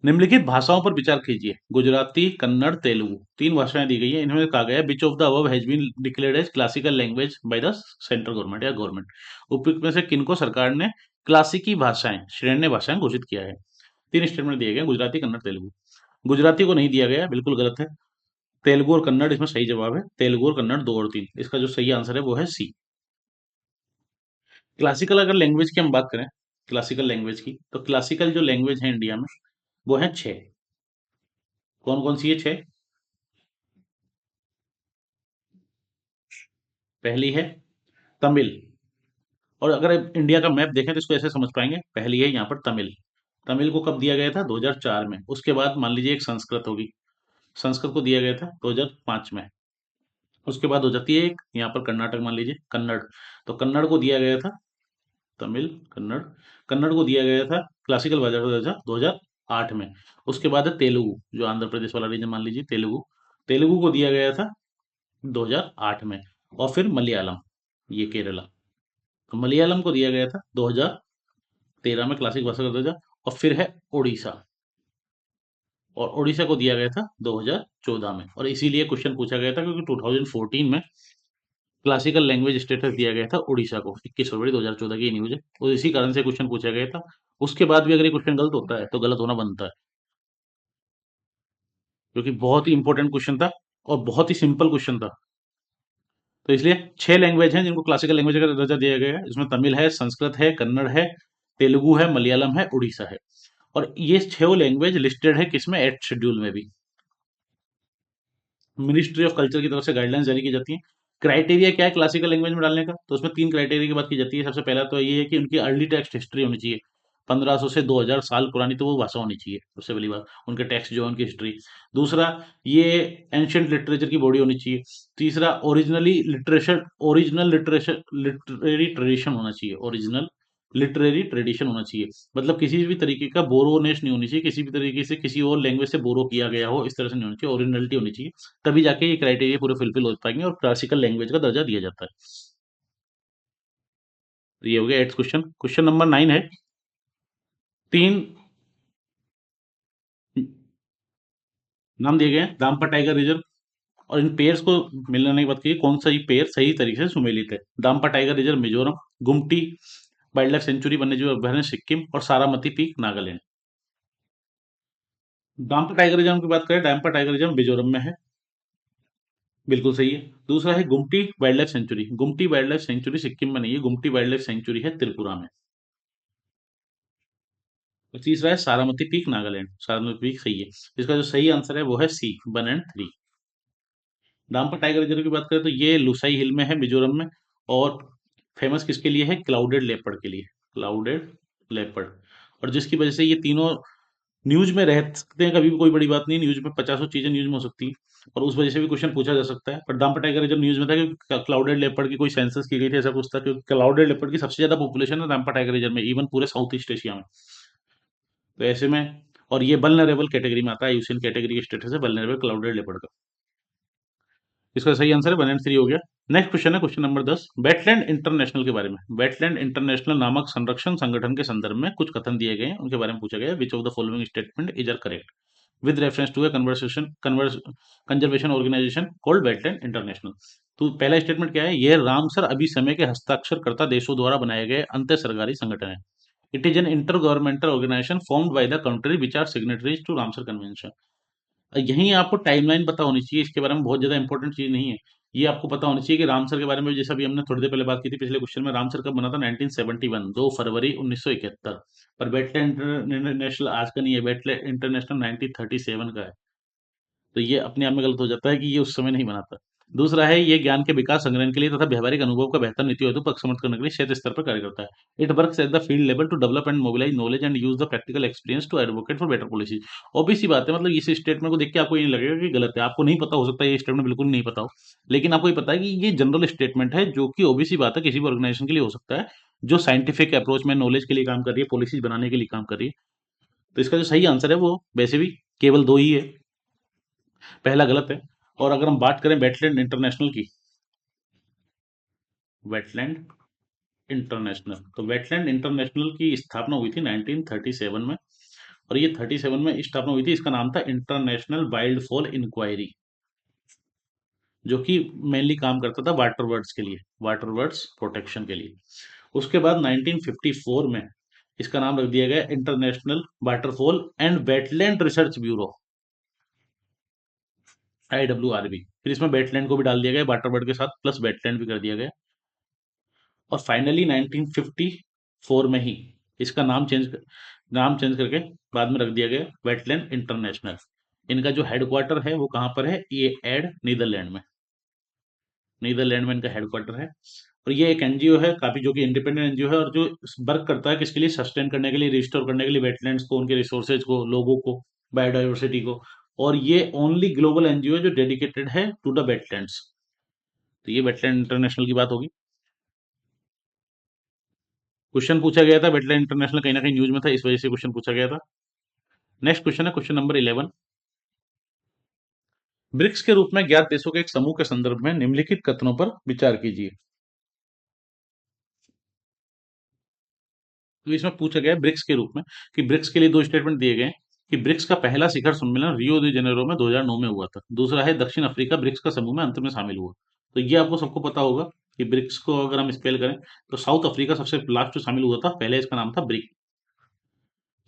निम्नलिखित भाषाओं पर विचार कीजिए। गुजराती, कन्नड़, तेलुगु, तीन भाषाएं दी गई हैं। इनमें कहा गया है which of the above has been declared as classical language by the central government या गवर्नमेंट। उपयुक्त में से किनको सरकार ने क्लासिकी भाषाएं, श्रेण्य भाषाएं घोषित किया है? तीन स्टेटमेंट दिए गए, गुजराती, कन्नड़, तेलुगु। गुजराती को नहीं दिया गया, बिल्कुल गलत है। तेलुगु और कन्नड़ इसमें सही जवाब है। तेलुगु और कन्नड़, दो और तीन, इसका जो सही आंसर है वो है सी। क्लासिकल अगर लैंग्वेज की हम बात करें, क्लासिकल लैंग्वेज की, तो क्लासिकल जो लैंग्वेज है इंडिया में वो है छह। कौन कौन सी है छह? पहली है तमिल, और अगर आप इंडिया का मैप देखें तो इसको ऐसे समझ पाएंगे, पहली है यहाँ पर तमिल। तमिल को कब दिया गया था? 2004 में। उसके बाद मान लीजिए एक संस्कृत होगी, संस्कृत को दिया गया था 2005 में। उसके बाद हो जाती है एक यहाँ पर कर्नाटक, मान लीजिए कन्नड़, तो कन्नड़ को दिया गया था, तमिल, कन्नड़, कन्नड़ को दिया गया था क्लासिकल भाषा का दर्जा 2008 में। उसके बाद है तेलुगु, जो आंध्र प्रदेश वाला रीजन मान लीजिए, तेलुगु, तेलुगु को दिया गया था 2008 में। और फिर मलयालम, ये केरला, तो मलयालम को दिया गया था 2013 में क्लासिक भाषा का दर्जा। और फिर है उड़ीसा, और उड़ीसा को दिया गया था 2014 में, और इसीलिए क्वेश्चन पूछा गया था क्योंकि 2014 में क्लासिकल लैंग्वेज स्टेटस दिया गया था उड़ीसा को। 21 फरवरी 2014 की न्यूज है, और इसी कारण से क्वेश्चन पूछा गया था। उसके बाद भी अगर ये क्वेश्चन गलत होता है तो गलत होना बनता है, क्योंकि बहुत ही इंपॉर्टेंट क्वेश्चन था और बहुत ही सिंपल क्वेश्चन था। तो इसलिए छह लैंग्वेज हैं जिनको क्लासिकल लैंग्वेज का दर्जा दिया गया है। इसमें तमिल है, संस्कृत है, कन्नड़ है, तेलुगु है, मलयालम है, उड़ीसा है। और ये 6 लैंग्वेज लिस्टेड है किसमें, 8 शेड्यूल में भी। मिनिस्ट्री ऑफ कल्चर की तरफ से गाइडलाइंस जारी की जाती है। क्राइटेरिया क्या है क्लासिकल लैंग्वेज में डालने का, तो उसमें 3 क्राइटेरिया की बात की जाती है। सबसे पहला तो ये है कि उनकी अर्ली टेक्स्ट हिस्ट्री होनी चाहिए, 1500 से 2000 साल पुरानी तो वो भाषा होनी चाहिए, सबसे पहली बात उनके टेक्स्ट जो है उनकी हिस्ट्री। दूसरा, ये एंशियंट लिटरेचर की बॉडी होनी चाहिए। तीसरा, ओरिजिनल लिटरेचर लिटरेरी ट्रेडिशन होना चाहिए, ओरिजिनल लिटरेरी ट्रेडिशन होना चाहिए। मतलब किसी भी तरीके का बोरोनेस नहीं होनी चाहिए, किसी भी तरीके से किसी और लैंग्वेज से बोरो किया गया हो इस तरह से नहीं होनी चाहिए, ओरिजिनलिटी होनी चाहिए। तभी जाके ये क्राइटेरिया पूरे फुलफिल हो पाएंगे और क्लासिकल लैंग्वेज का दर्जा दिया जाता है। तो ये हो गया 8th क्वेश्चन। क्वेश्चन नंबर 9 है, तीन नाम दिए गए हैं दाम्पा टाइगर रिजर्व, और इन पेयर्स को मिलाने की बात की, कौन सा ये पेयर सही तरीके से सुमेलित है। दाम्पा टाइगर रिजर्व मिजोरम, गुमटी वाइल्ड लाइफ सेंचुरी वन्यजीव अभयारण्य सिक्किम, और Saramati peak Nagaland. Dampa Tiger Reserve की बात करें, दाम्पा टाइगर रिजर्व मिजोरम में है, बिल्कुल सही है। दूसरा है गुमटी वाइल्ड लाइफ सेंचुरी, गुमटी वाइल्ड लाइफ सेंचुरी सिक्किम में नहीं है, गुमटी वाइल्ड लाइफ सेंचुरी है त्रिपुरा में। और तीसरा है सारामती पीक नागालैंड, सारामती पीक सही है। इसका जो सही आंसर है वो है सी, 1 और 3। दाम्पा टाइगर रिजर्व की बात करें तो ये लुसाई हिल में है मिजोरम में, और फेमस किसके लिए है, क्लाउडेड लेपर्ड के लिए, क्लाउडेड लेपर्ड। और जिसकी वजह से ये तीनों न्यूज में रह सकते हैं, कभी भी कोई बड़ी बात नहीं, न्यूज में 50 चीजें न्यूज में हो सकती हैं, और उस वजह से भी क्वेश्चन पूछा जा सकता है। पर दाम्पा टाइगर रिजर्व न्यूज में था कि क्लाउडेड लेपर्ड की कोई सेंसस की गई थी, ऐसा कुछ था, क्योंकि क्लाउडेड लेपर्ड की सबसे ज्यादा पॉपुलेशन है दाम्पा टाइगर रिजर्व में, इवन पूरे साउथ ईस्ट एशिया में। तो ऐसे में, और ये वल्नरेबल कैटेगरी में आता है, यूसीएन कैटेगरी के स्टेटस है वल्नरेबल क्लाउडेड लेपर्ड का। इसका सही आंसर है 1 और 3 हो गया। नेक्स्ट क्वेश्चन है क्वेश्चन नंबर 10, वेटलैंड इंटरनेशनल के बारे में। वेटलैंड इंटरनेशनल नामक संरक्षण संगठन के संदर्भ में कुछ कथन दिए गए हैं, उनके बारे में पूछा गया है। Which of the following statement is are correct with reference to a conservation organisation called wetland international. तो पहला स्टेटमेंट क्या है, यह रामसर अभी समय के हस्ताक्षरकर्ता देशों द्वारा बनाए गए अंतर सरकारी संगठन है। It is an intergovernmental organisation formed by the country which are signatories to Ramsar convention. यहीं आपको टाइमलाइन पता होनी चाहिए, इसके बारे में बहुत ज्यादा इंपॉर्टेंट चीज नहीं है। ये आपको पता होनी चाहिए कि रामसर के बारे में, जैसा भी हमने थोड़ी देर पहले बात की थी पिछले क्वेश्चन में, रामसर कब बना था, 1971, 2 फरवरी 1971। पर वेटलैंड इंटरनेशनल आज का नहीं है, वेटलैंड इंटरनेशनल 1937 का है। तो ये अपने आप में गलत हो जाता है कि ये उस समय नहीं बना था। दूसरा है, ये ज्ञान के विकास संग्रहण के लिए तथा व्यवहारिक अनुभव का बेहतर नीति हेतु पक्ष समर्थ करने के लिए क्षेत्र स्तर पर कार्य करता है। It works at the field level to develop and mobilise knowledge and use the practical experience to advocate for better policy. Obvious सी बात है, मतलब इस स्टेटमेंट को देख के आपको ये नहीं लगेगा कि गलत है, आपको नहीं पता हो सकता है ये स्टेटमेंट बिल्कुल नहीं पता हो, लेकिन आपको ये पता है कि ये जनरल स्टेटमेंट है, जो कि ऑब्वियस सी बात है किसी भी ऑर्गेनाइजेशन के लिए हो सकता है, जो साइंटिफिक अप्रोच में नॉलेज के लिए काम कर रही है, पॉलिसीज बनाने के लिए काम कर रही है। तो इसका जो सही आंसर है वो वैसे भी केवल दो ही है, पहला गलत है। और अगर हम बात करें वेटलैंड इंटरनेशनल की, वेटलैंड इंटरनेशनल, तो वेटलैंड इंटरनेशनल की स्थापना हुई थी 1937 में, और ये 37 में स्थापना हुई थी। इसका नाम था इंटरनेशनल वाइल्ड फॉल इंक्वायरी, जो कि मेनली काम करता था वाटर बर्ड्स के लिए, वाटर बर्ड्स प्रोटेक्शन के लिए। उसके बाद 1954 में इसका नाम रख दिया गया international waterfall and wetland research bureau, IWRB। फिर इसमें वेटलैंड को भी डाल दिया गया वाटर बर्ड के साथ, प्लस वेटलैंड भी कर दिया गया। और फाइनली 1954 में ही इसका नाम चेंज करके बाद में रख दिया गया वेटलैंड इंटरनेशनल। इनका जो हेडक्वार्टर है वो कहाँ पर है, ये एड नीदरलैंड में, नीदरलैंड में इनका हेडक्वार्टर है। और ये एक एनजीओ है काफी, जो कि इंडिपेंडेंट एनजीओ है, और जो वर्क करता है किसके लिए, सस्टेन करने के लिए, रिस्टोर करने के लिए वेटलैंड्स को, उनके रिसोर्सेज को, लोगों को, बायोडाइवर्सिटी को। और ये ओनली ग्लोबल एनजीओ है जो डेडिकेटेड है टू द वेटलैंड्स। तो ये वेटलैंड इंटरनेशनल की बात होगी। क्वेश्चन पूछा गया था वेटलैंड इंटरनेशनल, कहीं ना कहीं न्यूज में था, इस वजह से क्वेश्चन पूछा गया था। नेक्स्ट क्वेश्चन है क्वेश्चन नंबर 11, ब्रिक्स के रूप में ज्ञात देशों के एक समूह के संदर्भ में निम्नलिखित कथनों पर विचार कीजिए। तो इसमें पूछा गया है ब्रिक्स के रूप में, कि ब्रिक्स के लिए दो स्टेटमेंट दिए गए हैं, कि ब्रिक्स का पहला शिखर सम्मेलन रियो दी जेनेरो में 2009 में हुआ था। दूसरा है दक्षिण अफ्रीका ब्रिक्स का समूह में अंत में शामिल हुआ। तो ये आपको सबको पता होगा कि ब्रिक्स को अगर हम स्पेल करें तो साउथ अफ्रीका सबसे लास्ट जो शामिल हुआ था, पहले इसका नाम था ब्रिक।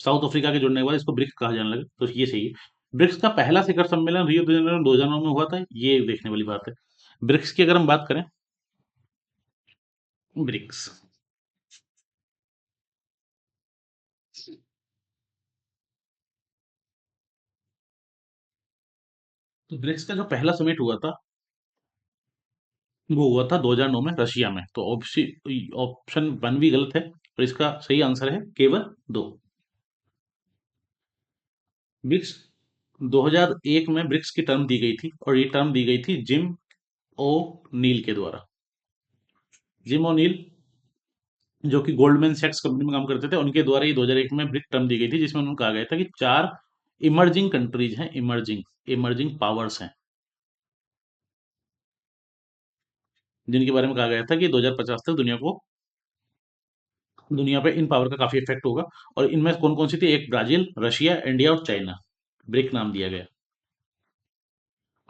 साउथ अफ्रीका के जुड़ने के बाद इसको ब्रिक्स कहा जाने लगा, तो ये सही है। ब्रिक्स का पहला शिखर सम्मेलन रियो दी जेनेरो में 2009 में हुआ था, ये देखने वाली बात है। ब्रिक्स की अगर हम बात करें, ब्रिक्स तो ब्रिक्स का जो पहला समिट हुआ था वो हुआ था 2009 में रशिया में। तो ऑप्शन वन भी गलत है और इसका सही आंसर है केवल दो। ब्रिक्स 2001 में ब्रिक्स की टर्म दी गई थी और ये टर्म दी गई थी जिम ओ नील के द्वारा। जिम ओ नील जो कि गोल्डमैन सैक्स कंपनी में काम करते थे, उनके द्वारा ये 2001 में ब्रिक टर्म दी गई थी, जिसमें उन्होंने कहा गया था कि चार इमर्जिंग कंट्रीज हैं, इमर्जिंग इमर्जिंग पावर्स हैं, जिनके बारे में कहा गया था कि 2050 तक दुनिया पे इन पावर का काफी इफेक्ट होगा। और इनमें कौन कौन सी थी? एक ब्राजील, रशिया, इंडिया और चाइना। ब्रिक नाम दिया गया।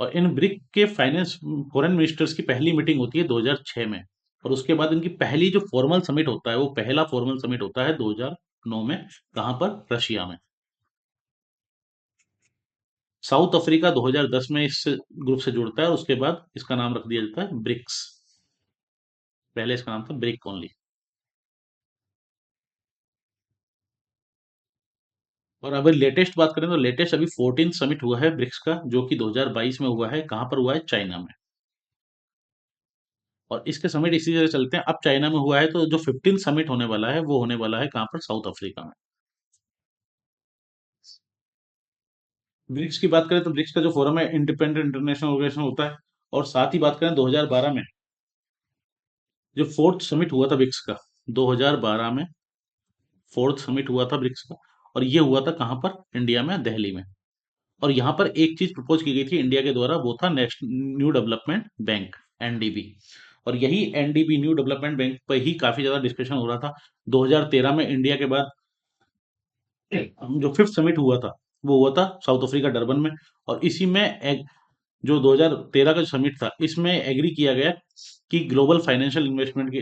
और इन ब्रिक के फाइनेंस फॉरेन मिनिस्टर्स की पहली मीटिंग होती है 2006 में। और उसके बाद इनकी पहली जो फॉर्मल समिट होता है वो पहला फॉर्मल समिट होता है 2009 में। कहां पर? रशिया में। साउथ अफ्रीका 2010 में इस ग्रुप से जुड़ता है और उसके बाद इसका नाम रख दिया जाता है ब्रिक्स। पहले इसका नाम था ब्रिक ओनली। और अगर लेटेस्ट बात करें तो लेटेस्ट अभी 14 समिट हुआ है ब्रिक्स का, जो कि 2022 में हुआ है। कहां पर हुआ है? चाइना में। और इसके समिट इसी तरह चलते हैं। अब चाइना में हुआ है तो जो 15 समिट होने वाला है वो होने वाला है कहां पर? साउथ अफ्रीका में। ब्रिक्स की बात करें तो ब्रिक्स का जो फोरम है इंडिपेंडेंट इंटरनेशनल ऑर्गेनाइजेशन होता है। और साथ ही बात करें 2012 में जो फोर्थ समिट हुआ था ब्रिक्स का, 2012 में फोर्थ समिट हुआ था ब्रिक्स का। और ये हुआ था कहां पर? इंडिया में, दिल्ली में। और यहाँ पर एक चीज प्रपोज की गई थी इंडिया के द्वारा, वो था next new development bank, NDB. और यही एनडीबी न्यू डेवलपमेंट बैंक पर ही काफी ज्यादा डिस्कशन हो रहा था। 2013 में इंडिया के बाद जो फिफ्थ समिट हुआ था वो हुआ था साउथ अफ्रीका, डरबन में। और इसी में जो 2013 का जो समिट था इसमें एग्री किया गया कि ग्लोबल फाइनेंशियल इन्वेस्टमेंट के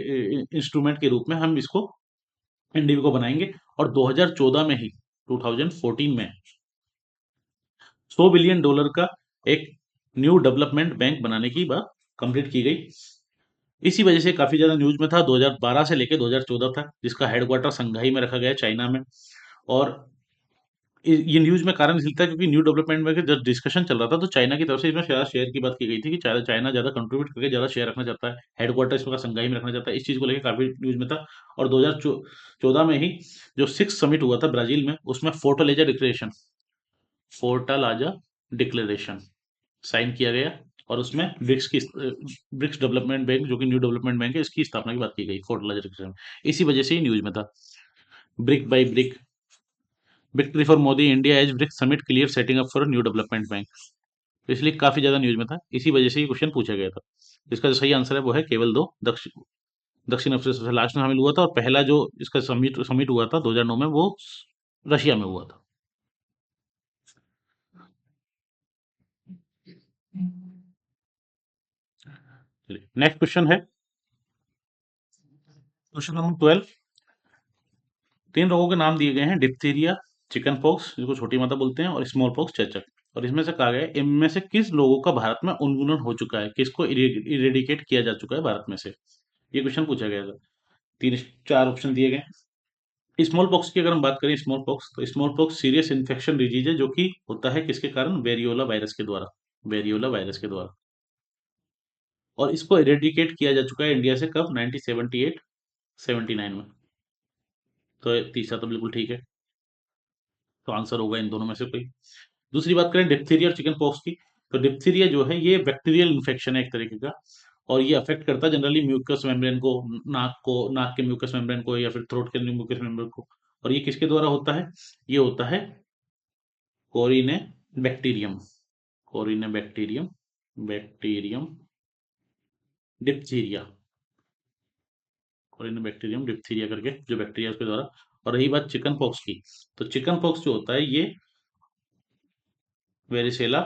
इंस्ट्रूमेंट के रूप में हम इसको, एनडीबी को बनाएंगे। और 2014 में ही, 2014 में $100 बिलियन का एक न्यू डेवलपमेंट बैंक बनाने की बात कंप्लीट की गई। इसी वजह से काफी ज्यादा न्यूज में था 2012 से लेकर 2014 तक, जिसका हेडक्वार्टर संघाई में रखा गया, चाइना में। और ये न्यूज में कारण इसलिए था क्योंकि न्यू डेवलपमेंट बैंक जब डिस्कशन चल रहा था तो चाइना की तरफ से इसमें ज्यादा शेयर की बात की गई थी कि चाइना चाइना ज्यादा कंट्रीब्यूट करके ज्यादा शेयर रखना चाहता है, हेडक्वार्टर इसमें संघाई में रखना चाहता है। इस चीज को लेकर काफी न्यूज में था। और 2014 में ही जो सिक्स समिट हुआ था ब्राजील में, उसमें फोर्टालाजा डिक्लेरेशन साइन किया गया। और उसमें ब्रिक्स डेवलपमेंट बैंक, जो कि न्यू डेवलपमेंट बैंक है, इसकी स्थापना की बात की गई, फोर्टालाजा डिक्लेरेशन। इसी वजह से ही न्यूज में था। Brick by brick, victory for Modi, India as BRICS summit clear setting up for new development bank. तो इसलिए काफी ज्यादा न्यूज में था, इसी वजह से ये क्वेश्चन पूछा गया था। इसका जो सही आंसर है वो है केवल दो। दक्षिण अफ्रीका सबसे लास्ट में शामिल हुआ था और पहला जो इसका समिट समिट हुआ था 2009 में वो रशिया में हुआ था। नेक्स्ट क्वेश्चन है क्वेश्चन नंबर 12। तीन रोगों के नाम दिए गए हैं, डिप्थीरिया, चिकन पॉक्स जिसको छोटी माता बोलते हैं, और स्मॉल पॉक्स, चेचक। और इसमें से कहा गया है इनमें से किस लोगों का भारत में उन्मूलन हो चुका है, किसको इरेडिकेट किया जा चुका है भारत में से। ये क्वेश्चन पूछा गया था। तीन चार ऑप्शन दिए गए। स्मॉल पॉक्स की अगर हम बात करें, स्मॉल पॉक्स, तो small pox serious infection disease है जो कि होता है किसके कारण? वेरियोला वायरस के द्वारा। वेरियोला वायरस के द्वारा। और इसको इरेडिकेट किया जा चुका है इंडिया से कब? 1978 79 में। तो तीसरा तो बिल्कुल ठीक है, तो आंसर होगा इन दोनों में से कोई। दूसरी बात करें डिप्थीरिया और चिकन पॉक्स की, तो डिप्थीरिया जो है ये बैक्टीरियल इन्फेक्शन है एक तरीके का। और ये अफेक्ट करता है जनरली म्यूकस मेम्ब्रेन को, नाक के म्यूकस मेम्ब्रेन को या फिर थ्रोट के म्यूकस मेम्ब्रेन को। और ये किसके द्वारा होता है? ये होता है corynebacterium, corynebacterium, bacterium diphtheria, corynebacterium diphtheria करके जो बैक्टीरिया उसके द्वारा। और रही बात चिकन पॉक्स की, तो चिकन पॉक्स जो होता है ये वेरिसेला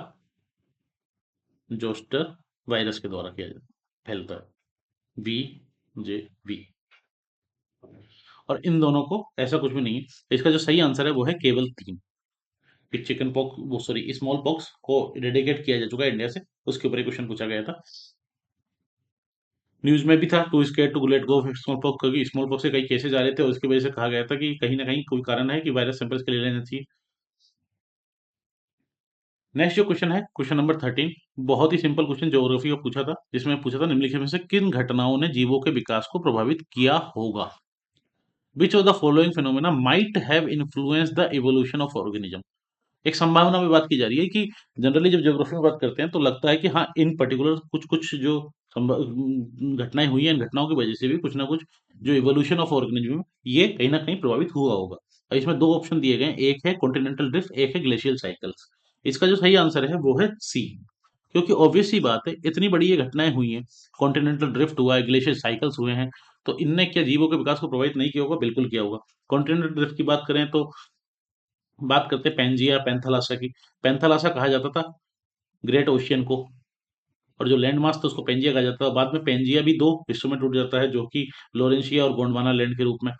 जोस्टर वायरस के द्वारा किया जाता फैलता है, बी जे बी। और इन दोनों को ऐसा कुछ भी नहीं है। इसका जो सही आंसर है वो है केवल तीन। कि चिकन पॉक्स, वो सॉरी स्मॉल पॉक्स को इरेडिकेट किया जा चुका है इंडिया से, उसके ऊपर क्वेश्चन पूछा गया था। न्यूज में भी था too scare to let go smallpox, क्योंकि स्मॉल पॉक्स से कई केसेस आ रहे थे, उसकी वजह से कहा गया था कि कहीं ना कहीं कोई कारण है कि वायरस सैंपल्स के लिए लेना चाहिए। नेक्स्ट जो क्वेश्चन है क्वेश्चन नंबर 13, बहुत ही सिंपल क्वेश्चन ज्योग्राफी का पूछा था, जिसमें पूछा था निम्नलिखित में से किन घटनाओं ने जीवों के विकास को प्रभावित किया होगा। विच of the following phenomena might have influence the evolution of organism. एक संभावना में बात की जा रही है कि जनरली जब ज्योग्राफी में बात करते हैं तो लगता है कि हाँ इन पर्टिकुलर कुछ कुछ जो घटनाएं हुई हैं, इन घटनाओं की वजह से भी कुछ ना कुछ जो इवोल्यूशन ऑफ ऑर्गेनिज्म ये कहीं ना कहीं प्रभावित हुआ होगा। और इसमें दो ऑप्शन दिए गए हैं, एक है कॉन्टिनेंटल ड्रिफ्ट, एक है ग्लेशियल साइकिल्स। इसका जो सही आंसर है वो है सी। क्योंकि ऑब्वियस सी बात है, इतनी बड़ी ये घटनाएं हुई हैं, कॉन्टिनेंटल ड्रिफ्ट हुआ है, ग्लेशियर साइकिल्स हुए हैं, तो इनने क्या जीवों के विकास को प्रभावित नहीं किया होगा? बिल्कुल किया होगा। कॉन्टिनेंटल ड्रिफ्ट की बात करें तो बात करते हैं पेंजिया पैंथालासा की। पैंथालासा कहा जाता था ग्रेट ओशियन को, और जो लैंड मास था उसको पेंजिया कहा जाता था। बाद में पेंजिया भी दो हिस्सों में टूट जाता है, जो कि लोरेंशिया और गोंडवाना लैंड के रूप में।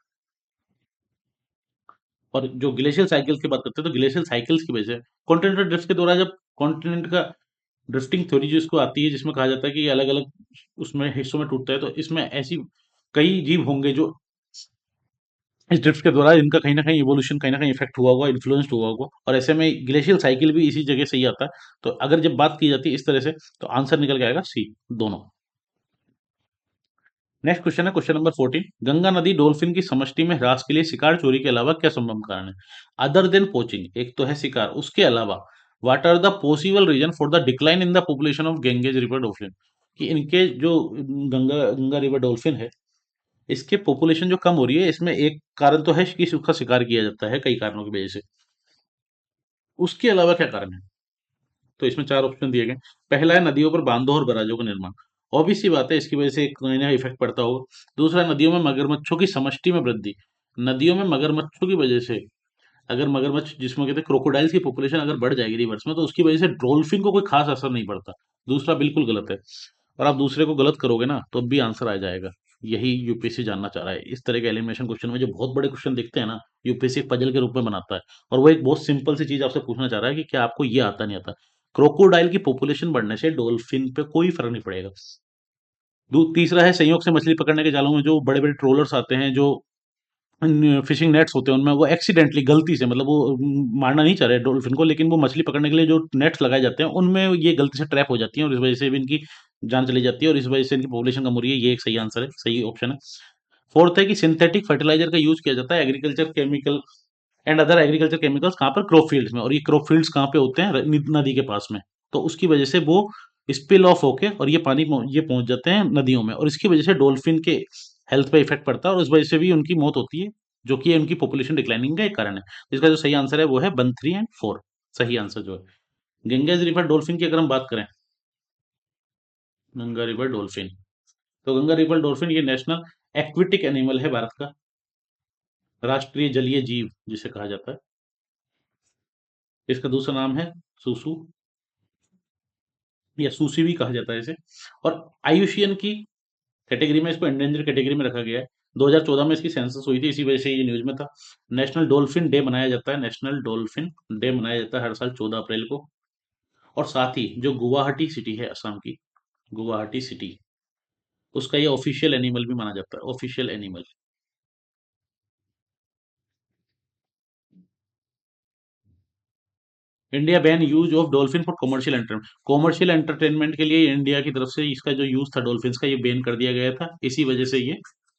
और जो ग्लेशियल साइकिल्स की बात करते हैं तो ग्लेशियल साइकिल्स की वजह से कॉन्टिनेंटल ड्रिफ्ट के दौरान जब कॉन्टिनेंट का ड्रिफ्टिंग थ्योरी जिसको आती है, जिसमें कहा जाता है कि अलग अलग उसमें हिस्सों में टूटता है, तो इसमें ऐसी कई जीव होंगे जो इस ड्रिफ्ट के दौरान इनका कहीं ना कहीं इवोल्यूशन कहीं ना कहीं इफेक्ट हुआ होगा, इन्फ्लुएंस्ड हुआ होगा, और ऐसे में ग्लेशियल साइकिल भी इसी जगह से ही आता है। तो अगर जब बात की जाती है इस तरह से, तो आंसर निकल के आएगा सी, दोनों। नेक्स्ट क्वेश्चन है क्वेश्चन नंबर 14, गंगा नदी डॉल्फिन की समष्टि में ह्रास के लिए शिकार चोरी के अलावा क्या संभव कारण है? अदर देन पोचिंग, एक तो है शिकार, उसके अलावा what are the possible reason for the decline in the population of Ganges river dolphin, कि इनके जो गंगा गंगा रिवर डॉल्फिन है, इसके पॉपुलेशन जो कम हो रही है, इसमें एक कारण तो है कि उसका शिकार किया जाता है कई कारणों की वजह से। उसके अलावा क्या कारण है? तो इसमें चार ऑप्शन दिए गए। पहला है नदियों पर बांधों और बराजों का निर्माण। ऑब्वियस सी बात है, इसकी वजह से एक कहीं ना इफेक्ट पड़ता होगा। दूसरा, नदियों में मगरमच्छों की समष्टि में वृद्धि। नदियों में मगरमच्छों की वजह से, अगर मगरमच्छ जिसमें कहते हैं क्रोकोडाइल्स की पॉपुलेशन अगर बढ़ जाएगी रिवर्स में, तो उसकी वजह से डॉल्फिन को कोई खास असर नहीं पड़ता। दूसरा बिल्कुल गलत है। और आप दूसरे को गलत करोगे ना तो भी आंसर आ जाएगा। यही यूपीएससी जानना चाह रहा है। इस तरह के एलिमिनेशन क्वेश्चन में जो बहुत बड़े क्वेश्चन दिखते हैं ना, यूपीएससी एक पजल के रूप में बनाता है। और वो एक बहुत सिंपल सी चीज आपसे पूछना चाह रहा है कि क्या आपको ये आता नहीं आता। क्रोकोडाइल की पॉपुलेशन बढ़ने से डॉल्फिन पे कोई फर्क नहीं पड़ेगा। तीसरा है संयोग से मछली पकड़ने के जालों में जो बड़े बड़े ट्रोलर्स आते हैं, जो फिशिंग नेट्स होते हैं, उनमें वो एक्सीडेंटली गलती से, मतलब वो मारना नहीं चाह रहे डॉल्फिन को, लेकिन वो मछली पकड़ने के लिए जो नेट्स लगाए जाते हैं उनमें ये गलती से ट्रैप हो जाती है, और इस वजह से भी इनकी जान चली जाती है, और इस वजह से इनकी पॉपुलेशन कम हो रही है। ये एक सही आंसर है, सही ऑप्शन है। फोर्थ है कि सिंथेटिक फर्टिलाइजर का यूज किया जाता है agriculture chemical and other agriculture chemicals कहाँ पर? क्रॉप फील्ड्स में। और ये क्रॉप फील्ड्स कहाँ पे होते हैं? नदी के पास में। तो उसकी वजह से वो स्पिल ऑफ होके और ये पानी ये पहुंच जाते हैं नदियों में, और इसकी वजह से डॉल्फिन के हेल्थ पे इफेक्ट पड़ता है, और उस वजह से भी उनकी मौत होती है, जो कि उनकी पॉपुलेशन डिक्लाइनिंग का एक कारण है। इसका जो सही आंसर है वो है 1, 3 एंड 4। सही आंसर जो है गंगा रिवर डॉल्फिन की अगर हम बात करें, गंगा रिवर डॉल्फिन, तो गंगा रिवर डॉल्फिन ये नेशनल एक्विटिक एनिमल है भारत का, राष्ट्रीय जलीय जीव जिसे कहा जाता है। इसका दूसरा नाम है सुसु, या सूसी भी कहा जाता है इसे। और आयुशियन की कैटेगरी में इसको एंडेंजर कैटेगरी में रखा गया है। 2014 में इसकी सेंसस हुई थी, इसी वजह से ये न्यूज में था। नेशनल डॉल्फिन डे मनाया जाता है, नेशनल डॉल्फिन डे मनाया जाता है हर साल 14 अप्रैल को। और साथ ही जो गुवाहाटी सिटी है असम की, गुवाहाटी सिटी, उसका ये ऑफिशियल एनिमल भी माना जाता है, official animal. India ban use of dolphin for commercial entertainment, commercial entertainment के लिए इंडिया की तरफ से इसका जो यूज था डॉल्फिन का, ये बैन कर दिया गया था। इसी वजह से ये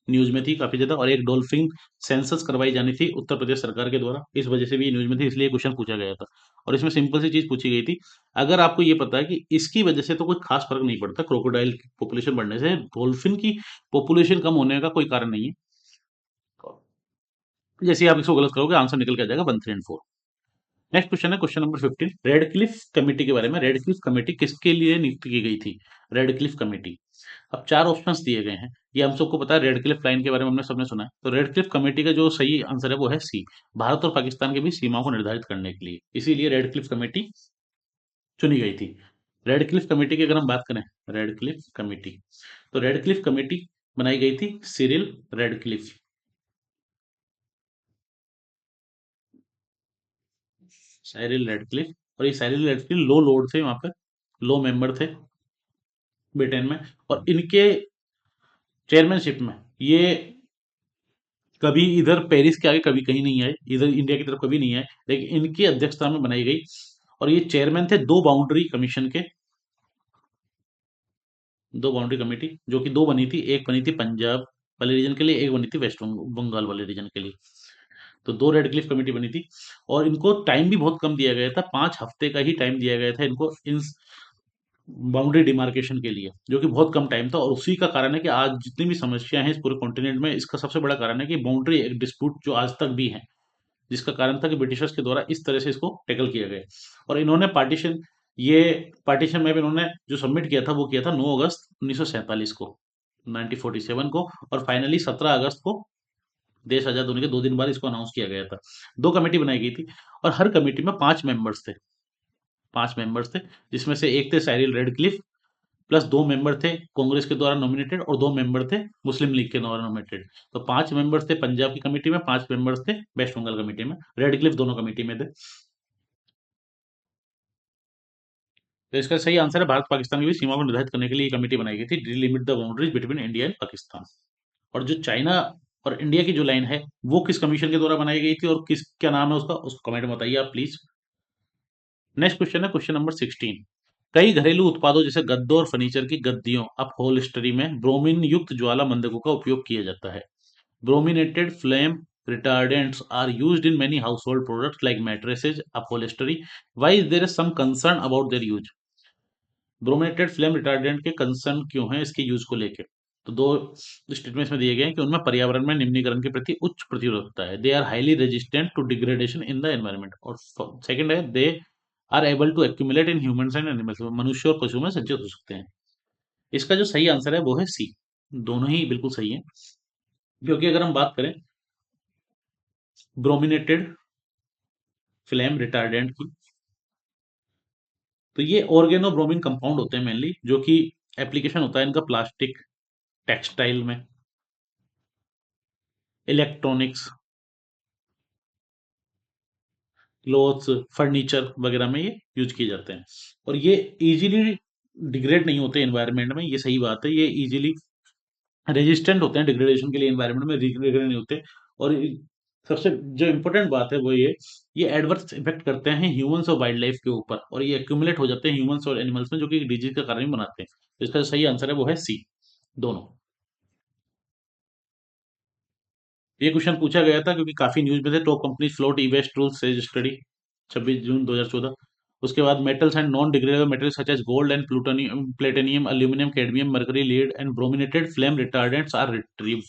न्यूज में थी काफी ज्यादा। और एक डॉल्फिन सेंसस करवाई जानी थी उत्तर प्रदेश सरकार के द्वारा, इस वजह से भी ये न्यूज में थी, इसलिए क्वेश्चन पूछा गया था। और इसमें सिंपल सी चीज पूछी गई थी, अगर आपको ये पता है कि इसकी वजह से तो कोई खास फर्क नहीं पड़ता, क्रोकोडाइल की पॉपुलेशन बढ़ने से डॉल्फिन की पॉपुलेशन कम होने का कोई कारण नहीं है, जैसे ही आप इसको गलत करोगे आंसर निकल के आ जाएगा 1, 3 एंड 4। नेक्स्ट क्वेश्चन है question number 15, red Cliff committee के बारे में। रेड क्लिफ कमेटी किसके लिए नियुक्त की गई थी? Red Cliff committee. अब चार ऑप्शंस दिए गए हैं, ये हम सबको पता है, रेड क्लिफ लाइन के बारे में हमने सबने सुना है। तो रेड क्लिफ कमेटी का जो सही आंसर है वो है सी, भारत और पाकिस्तान के बीच सीमाओं को निर्धारित करने के लिए, इसीलिए रेड क्लिफ कमेटी चुनी गई थी। रेड क्लिफ कमेटी की अगर हम बात करें, रेड क्लिफ कमेटी, तो रेड क्लिफ कमेटी बनाई गई थी Cyril red Cliff, Cyril red Cliff. और ये साइरिल रेड क्लिफ लो लॉर्ड थे वहां पर, लो मेंबर थे ब्रिटेन में। और इनके चेयरमैनशिप में ये कभी इधर पेरिस के आगे कभी कहीं नहीं आए, इधर इंडिया की तरफ कभी नहीं आए, लेकिन इनकी अध्यक्षता में बनाई गई और ये चेयरमैन थे दो बाउंड्री कमीशन के, दो बाउंड्री कमेटी, जो कि दो बनी थी, एक बनी थी पंजाब वाले रीजन के लिए, एक बनी थी वेस्ट बंगाल वाले रीजन के लिए। तो दो रेड क्लिफ कमेटी बनी थी, और इनको टाइम भी बहुत कम दिया गया था, 5 हफ्ते का ही टाइम दिया गया था इनको इन बाउंड्री डिमार्केशन के लिए, जो कि बहुत कम टाइम था। और उसी का कारण है कि आज जितनी भी समस्या हैं इस पूरे कॉन्टिनेंट में, इसका सबसे बड़ा कारण है कि बाउंड्री एक डिस्प्यूट जो आज तक भी है, जिसका कारण था कि ब्रिटिशर्स के द्वारा इस तरह से इसको टैकल किया गया। और इन्होंने ये पार्टीशन मैप इन्होंने जो सबमिट किया था वो किया था 9 अगस्त 1947 को, 1947 को। और फाइनली 17 अगस्त को देश आजाद होने के 2 दिन बाद इसको अनाउंस किया गया था। दो कमेटी बनाई गई थी, और हर कमेटी में 5 मेंबर्स थे, 5 मेंबर्स थे, जिसमें से एक थे साइरिल रेडक्लिफ, प्लस 2 मेंबर थे कांग्रेस के द्वारा नॉमिनेटेड, और 2 मेंबर थे मुस्लिम लीग के द्वारा नॉमिनेटेड। तो 5 मेंबर्स थे पंजाब की कमेटी में, 5 मेंबर्स थे वेस्ट बंगाल कमेटी में, रेडक्लिफ दोनों कमेटी में थे। तो इसका सही आंसर है, भारत पाकिस्तान की भी सीमा को निर्धारित करने के लिए ये कमेटी बनाई गई थी, delimit the boundaries between India and Pakistan. और जो चाइना और इंडिया की जो लाइन है, वो किस कमीशन के द्वारा बनाई गई थी, और किस क्या नाम है उसका, उसको कमेंट में बताइए आप प्लीज। नेक्स्ट क्वेश्चन है क्वेश्चन नंबर 16। कई घरेलू उत्पादों जैसे गद्दों और फर्नीचर की गद्दियों अपहोल्स्टरी में ब्रोमीन युक्त ज्वाला मंदकों का उपयोग किया जाता है। Brominated flame retardants are used in many household products like mattresses, upholstery. Why is there some concern about their use? Brominated flame retardant के कंसर्न क्यों है इसके यूज को लेके? तो दो स्टेटमेंट्स में दिए गए हैं कि उनमें पर्यावरण में निम्नीकरण के प्रति उच्च प्रतिरोधकता है, they are highly resistant to degradation in the environment, और सेकंड है they are able to accumulate in humans and animals, मनुष्य और पशु में संचित हो सकते हैं। इसका जो सही आंसर है वो है सी, दोनों ही बिल्कुल सही है। क्योंकि अगर हम बात करें ब्रोमिनेटेड फ्लेम रिटार्डेंट की, तो ये ऑर्गेनो ब्रोमीन कंपाउंड होते हैं मेनली, जो कि एप्लीकेशन होता है इनका प्लास्टिक, टेक्सटाइल में, इलेक्ट्रॉनिक्स, क्लोथ्स, फर्नीचर वगैरह में ये यूज किए जाते हैं। और ये इजीली डिग्रेड नहीं होते एनवायरनमेंट में, ये सही बात है, ये इजीली रेजिस्टेंट होते हैं डिग्रेडेशन के लिए, एनवायरनमेंट में डिग्रेड नहीं होते। और सबसे जो इम्पोर्टेंट बात है वो ये एडवर्स इफेक्ट करते हैं ह्यूमंस और वाइल्ड लाइफ के ऊपर, और ये एक्यूमुलेट हो जाते हैं ह्यूमंस और एनिमल्स में, जो कि डिजीज का कारण भी बनाते हैं। तो इसका सही आंसर है वो है सी, दोनों। ये क्वेश्चन पूछा गया था क्योंकि काफी न्यूज में थे, top company float e waste rules से स्टडी, 26 जून 2014। उसके बाद metals and non degradable metals such as gold and plutonium, platinum, aluminium, cadmium, mercury, lead and brominated flame retardants are retrieve.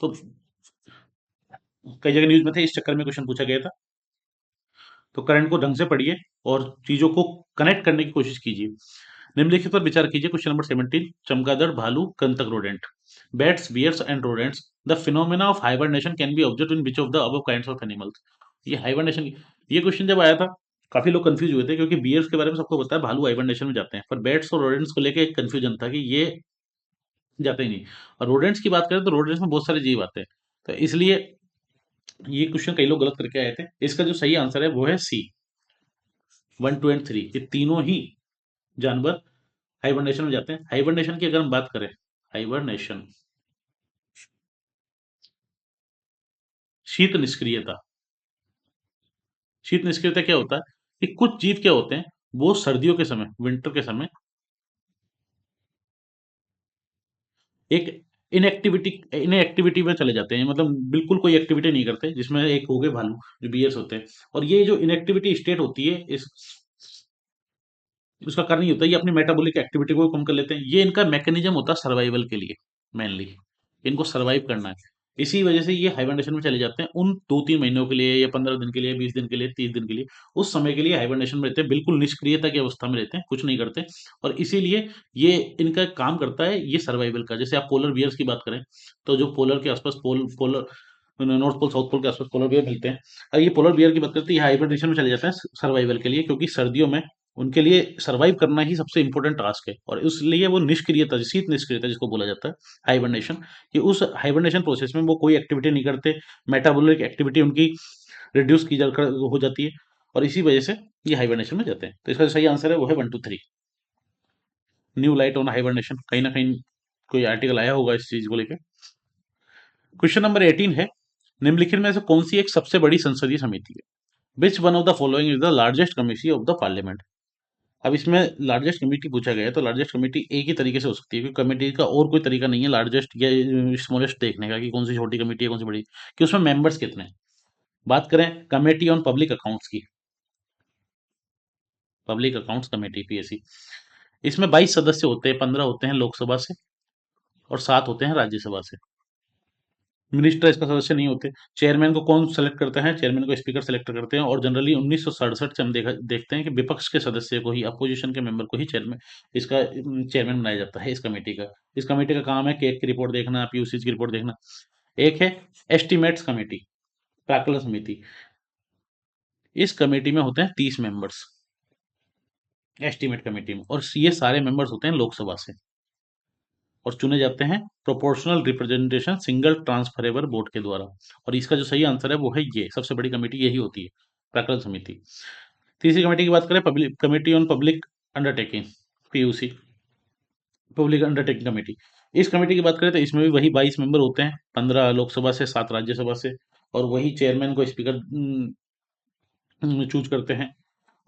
तो कई जगह न्यूज में थे, इस चक्कर में क्वेश्चन पूछा गया था। तो करंट को ढंग से पढ़िए और चीजों को कनेक्ट करने की कोशिश कीजिए। निम्नलिखित पर विचार कीजिए, क्वेश्चन नंबर 17। चमगादड़, भालू, कृंतक rodent, bats, bears and rodents, the phenomena of hibernation can be observed in which of the above kinds of animals. ये हाइबरनेशन, ये क्वेश्चन जब आया था काफी लोग कंफ्यूज हुए थे, क्योंकि बियर्स के बारे में सबको पता है, भालू हाइबरनेशन में जाते हैं, पर बैट्स और रोडेंट्स को लेकर एक कंफ्यूजन था कि ये जाते ही नहीं। और रोडेंट्स की बात करें तो रोडेंट्स में बहुत सारे जीव आते हैं, तो इसलिए ये क्वेश्चन कई लोग गलत करके आए थे। इसका जो सही आंसर है वो है सी, 1, 2 एंड 3, ये तीनों ही जानवर हाइबरनेशन में जाते हैं। हाइबरनेशन की अगर हम बात करें, हाइबरनेशन, शीत निष्क्रियता, शीत निष्क्रियता क्या होता है कि कुछ जीव क्या होते हैं, वो सर्दियों के समय, विंटर के समय एक इनएक्टिविटी में चले जाते हैं, मतलब बिल्कुल कोई एक्टिविटी नहीं करते, जिसमें एक हो गए भालू जो बियर्स होते हैं। और ये जो इनएक्टिविटी स्टेट होती है, इस उसका कारण ये होता है ये अपनी मेटाबॉलिक एक्टिविटी को कम कर लेते हैं। ये इनका मैकेनिज्म होता है सर्वाइवल के लिए, मेनली इनको सर्वाइव करना है। इसी वजह से ये हाइबरनेशन में चले जाते हैं उन 2-3 महीनों के लिए, या 15 दिन के लिए, 20 दिन के लिए, 30 दिन के लिए। उस समय के लिए हाइबरनेशन में रहते हैं, बिल्कुल निष्क्रियता की अवस्था में रहते हैं, कुछ नहीं करते। और इसीलिए ये इनका काम करता है ये सर्वाइवल का। जैसे आप पोलर बियर्स की बात करें, तो जो पोलर के आसपास polar north pole south pole के आसपास पोलर बियर मिलते हैं, अगर ये पोलर बियर की बात करते हैं, ये हाइबरनेशन में चले जाते हैं सर्वाइवल के लिए, क्योंकि सर्दियों में उनके लिए सर्वाइव करना ही सबसे इंपॉर्टेंट टास्क है। और इसलिए वो निष्क्रियता, शीत निष्क्रियता जिसको बोला जाता है, हाइबरनेशन, कि उस हाइबरनेशन प्रोसेस में वो कोई एक्टिविटी नहीं करते, मेटाबॉलिक एक्टिविटी उनकी रिड्यूस हो जाती है, और इसी वजह से ये हाइबरनेशन में जाते हैं। तो इसका जो सही आंसर है वो है 1, 2, 3। न्यू लाइट ऑन हाइबरनेशन, कहीं ना कहीं कोई आर्टिकल आया होगा इस चीज को लेकर। क्वेश्चन नंबर 18 है, निम्नलिखित में से कौन सी एक सबसे बड़ी संसदीय समिति है? Which one of the following is the largest committee of the parliament. अब इसमें लार्जेस्ट कमेटी पूछा गया है, तो लार्जेस्ट कमेटी एक ही तरीके से हो सकती है, क्योंकि कमेटी का और कोई तरीका नहीं है लार्जेस्ट या स्मॉलेस्ट देखने का कि कौन सी छोटी कमेटी है कौन सी बड़ी, कि उसमें मेंबर्स कितने हैं। बात करें कमेटी ऑन पब्लिक अकाउंट्स की, पब्लिक अकाउंट्स कमेटी पीएससी, इसमें 22 सदस्य होते हैं, 15 होते हैं लोकसभा से और 7 होते हैं राज्यसभा से। मिनिस्टर इसका सदस्य नहीं होते। चेयरमैन को कौन सेलेक्ट करता है? चेयरमैन को स्पीकर सेलेक्ट करते हैं, और जनरली 1967 से हम देखते हैं कि विपक्ष के सदस्य को ही, अपोजिशन के मेंबर को ही चेयरमैन, इसका चेयरमैन बनाया जाता है इस कमेटी का। इस कमेटी का काम है केक की रिपोर्ट देखना, पीयूसी की रिपोर्ट देखना। एक है एस्टीमेट्स कमेटी, प्राक्कलन समिति। इस कमेटी में होते हैं 30 मेंबर्स एस्टीमेट कमेटी में, और ये सारे मेंबर्स होते हैं लोकसभा से और चुने जाते हैं proportional representation single transferable vote के द्वारा। और इसका जो सही आंसर है वो है ये, सबसे बड़ी कमेटी यही होती है, प्राक्कलन समिति। तीसरी कमेटी की बात करें, public committee on public undertaking, PUC, public undertaking committee. इस कमेटी की बात करें तो इसमें भी वही 22 मेंबर होते हैं, 15 लोकसभा से, 7 राज्यसभा से, और वही चेयरमैन को स्पीकर चूज करते हैं।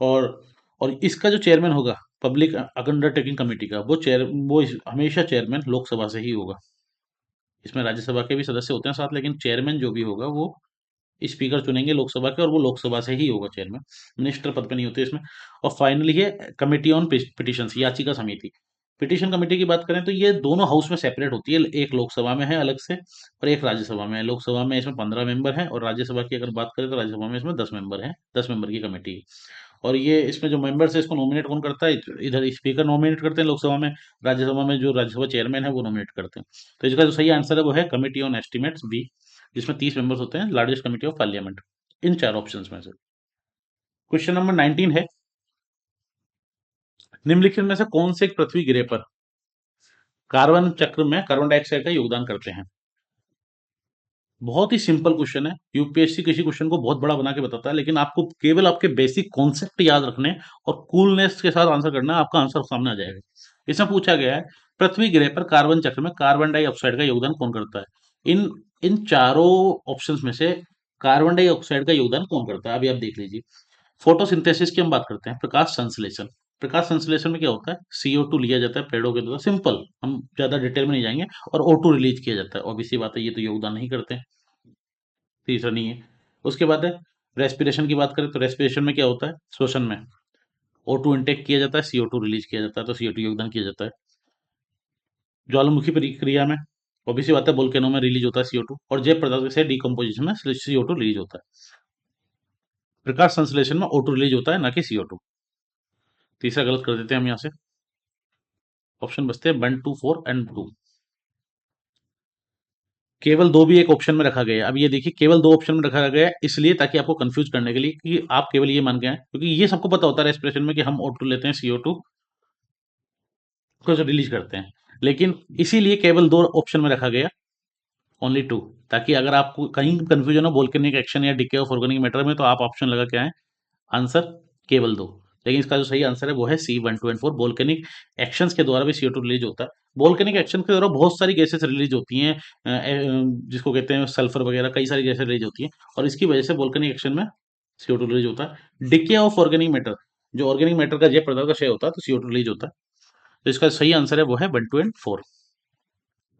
और और इसका जो चेयरमैन होगा पब्लिक अंडरटेकिंग कमेटी का, हमेशा चेयरमैन लोकसभा से ही होगा। इसमें राज्यसभा के भी सदस्य होते हैं साथ, लेकिन चेयरमैन जो भी होगा वो स्पीकर चुनेंगे लोकसभा के, और वो लोकसभा से ही होगा चेयरमैन, मिनिस्टर पद पे नहीं होते इसमें। और फाइनली है कमेटी ऑन पिटिशन, याचिका समिति। पिटिशन कमेटी की बात करें तो ये दोनों हाउस में सेपरेट होती है, एक लोकसभा में है अलग से और एक राज्यसभा में है। लोकसभा में इसमें 15 मेंबर हैं, और राज्यसभा की अगर बात करें तो राज्यसभा में इसमें 10 मेंबर हैं, 10 मेंबर की कमेटी है। और ये इसमें जो मेंबर्स है इसको नॉमिनेट कौन करता है? इधर स्पीकर नॉमिनेट करते हैं लोकसभा में, राज्यसभा में जो राज्यसभा चेयरमैन है वो नॉमिनेट करते हैं। तो इसका जो सही आंसर है वो है कमेटी ऑन एस्टीमेट्स बी, जिसमें 30 मेंबर्स होते हैं, लार्जेस्ट कमेटी ऑफ पार्लियामेंट, इन चार ऑप्शंस में से। क्वेश्चन नंबर 19 है, निम्नलिखित में से कौन से एक पृथ्वी गिरे पर कार्बन चक्र में कार्बन डाइऑक्साइड का योगदान करते हैं? बहुत ही सिंपल क्वेश्चन है। यूपीएससी किसी क्वेश्चन को बहुत बड़ा बना के बताता है, लेकिन आपको केवल आपके बेसिक कॉन्सेप्ट याद रखने और कूलनेस के साथ आंसर करना है, आपका आंसर सामने आ जाएगा। इसमें पूछा गया है पृथ्वी ग्रह पर कार्बन चक्र में कार्बन डाइऑक्साइड का योगदान कौन करता है? इन इन चारों ऑप्शंस में से कार्बन डाइऑक्साइड का योगदान कौन करता है? अभी आप देख लीजिए। फोटोसिंथेसिस की हम बात करते हैं, प्रकाश संश्लेषण। प्रकाश संश्लेषण में क्या होता है? CO2 लिया जाता है पेड़ों के द्वारा, सिंपल, हम ज्यादा डिटेल में नहीं जाएंगे, और O2 रिलीज किया जाता है। ऑब्वियसली बात है, ये तो योगदान नहीं करते हैं, तीसरा नहीं है। उसके बाद है रेस्पिरेशन की बात करें तो रेस्पिरेशन में क्या होता है? श्वसन में O2 इंटेक किया जाता है, CO2 रिलीज किया जाता है, तो CO2 योगदान किया जाता है। ज्वालामुखी प्रक्रिया में ऑब्वियसली बात है, वोल्केनो में रिलीज होता है CO2, और जैव पदार्थ से डिकम्पोजिशन में CO2 रिलीज होता है। प्रकाश संश्लेषण में O2 रिलीज होता है, ना कि CO2। तीसरा गलत कर देते हैं हम यहाँ से, ऑप्शन बचते हैं 1 2 4 एंड 2। केवल दो भी एक ऑप्शन में रखा गया है। अब ये देखिए, केवल दो ऑप्शन में रखा गया है इसलिए ताकि आपको कंफ्यूज करने के लिए कि आप केवल ये मान के आए, क्योंकि ये सबको पता होता है रेस्पिरेशन में कि हम O2 लेते हैं, CO2 को रिलीज करते हैं, लेकिन इसीलिए केवल दो ऑप्शन में रखा गया, ओनली टू, ताकि अगर आपको कहीं कंफ्यूजन हो वोल्केनिक एक्शन या डिके ऑफ ऑर्गेनिक मैटर में, तो आप ऑप्शन लगा के आए आंसर केवल दो। लेकिन इसका जो सही आंसर है वो है सी 1 2 एंड 4। वोल्केनिक एक्शंस के द्वारा भी CO2 रिलीज होता है। वोल्केनिक एक्शन के द्वारा बहुत सारी गैसेस रिलीज होती हैं, जिसको कहते हैं सल्फर वगैरह, कई सारी गैसेस रिलीज होती हैं, और इसकी वजह से वोल्केनिक एक्शन में CO2 रिलीज होता है। डिके ऑफ ऑर्गेनिक मैटर, जो ऑर्गेनिक मैटर का जैव पदार्थ का क्षय होता है, तो CO2 रिलीज होता है। तो इसका सही आंसर है वो है 1 2 एंड 4।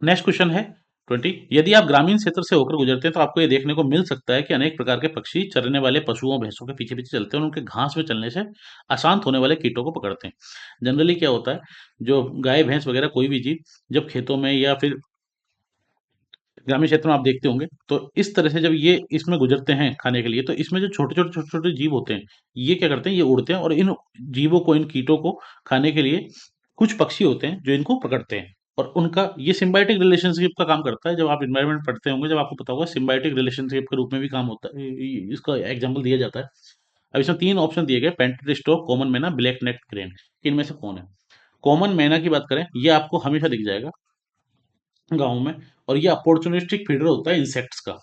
नेक्स्ट क्वेश्चन है 20। यदि आप ग्रामीण क्षेत्र से होकर गुजरते हैं तो आपको ये देखने को मिल सकता है कि अनेक प्रकार के पक्षी चरने वाले पशुओं भैंसों के पीछे पीछे चलते हैं और उनके घास में चलने से अशांत होने वाले कीटों को पकड़ते हैं। जनरली क्या होता है, जो गाय भैंस वगैरह कोई भी जीव जब खेतों में या फिर ग्रामीण क्षेत्र में आप देखते होंगे, तो इस तरह से जब ये इसमें गुजरते हैं खाने के लिए, तो इसमें जो छोटे छोटे जीव होते हैं, ये क्या करते हैं, ये उड़ते हैं और इन जीवों को, इन कीटों को खाने के लिए कुछ पक्षी होते हैं जो इनको पकड़ते हैं। और उनका ये सिम्बायोटिक रिलेशनशिप का काम करता है। जब आप इन्वायरमेंट पढ़ते होंगे, जब आपको पता होगा, सिम्बायोटिक रिलेशनशिप के रूप में भी काम होता है, इसका एग्जाम्पल दिया जाता है। अब इसमें तीन ऑप्शन दिए गए, पेंटेड स्टॉक, कॉमन मैना, ब्लैक नेक क्रेन। इनमें से कौन है? कॉमन मैना की बात करें, ये आपको हमेशा दिख जाएगा गाँव में, और ये अपॉर्चुनिस्टिक फीडर होता है इंसेक्ट्स का,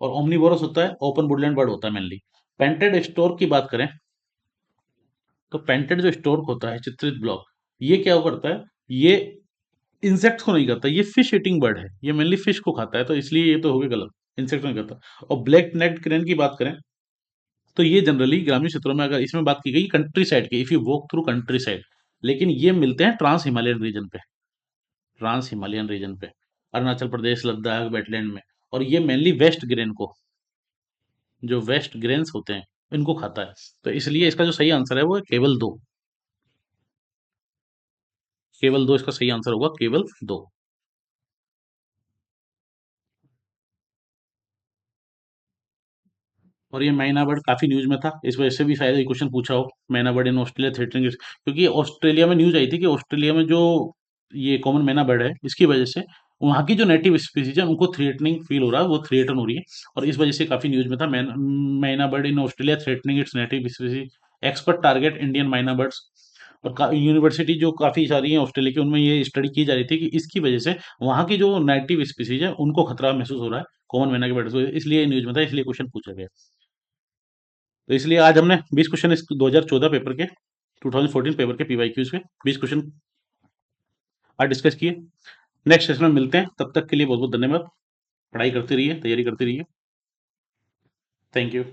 और ओमनीवोरस होता है, ओपन वुडलैंड बर्ड होता है मेनली। पेंटेड स्टोर की बात करें तो पेंटेड जो स्टोर्क होता है, चित्रित ब्लॉक, ये क्या करता है, ये इंसेक्ट्स को नहीं खाता, ये फिश ईटिंग बर्ड है, ये मेनली फिश को खाता है, तो इसलिए ये तो हो गया गलत। इंसेक्ट नहीं खाता। और ब्लैक नेक्ड क्रेन की बात करें तो ये जनरली ग्रामीण क्षेत्रों में, अगर इसमें बात की गई कंट्री साइड की, if you walk through country side, लेकिन ये मिलते हैं ट्रांस हिमालयन रीजन पे, ट्रांस हिमालयन रीजन पे, अरुणाचल प्रदेश, लद्दाख, वेटलैंड में। और ये मेनली वेस्ट ग्रेन को, जो वेस्ट ग्रेन्स होते हैं, इनको खाता है। तो इसलिए इसका जो सही आंसर है वो है केवल दो, केवल दो इसका सही आंसर होगा, केवल दो। और ये मैना बर्ड काफी न्यूज में था, इस वजह से भी शायद ये क्वेश्चन पूछा हो, मैना बर्ड इन ऑस्ट्रेलिया थ्रेटनिंग, क्योंकि ऑस्ट्रेलिया में न्यूज आई थी कि ऑस्ट्रेलिया में जो ये कॉमन मैना बर्ड है, इसकी वजह से वहाँ की जो नेटिव स्पीसीज है उनको थ्रेटनिंग फील हो रहा है, वो थ्रेटन हो रही है। और इस वजह से काफी न्यूज में था, मैना bird in Australia threatening it's native species, expert target Indian मैना बर्ड्स। और यूनिवर्सिटी जो काफी सारी है ऑस्ट्रेलिया की, उनमें ये स्टडी की जा रही थी कि इसकी वजह से वहाँ की जो नेटिव स्पीसीज है उनको खतरा महसूस हो रहा है कॉमन मैना के बर्ड से, इसलिए न्यूज में था, इसलिए क्वेश्चन पूछा गया। तो इसलिए आज हमने 20 क्वेश्चन इस 2014 पेपर के, 2014 पेपर के पीवाईक्यूज के 20 क्वेश्चन आज डिस्कस किए। नेक्स्ट सेशन में मिलते हैं, तब तक के लिए बहुत बहुत धन्यवाद। पढ़ाई करते रहिए, तैयारी करते रहिए। Thank you.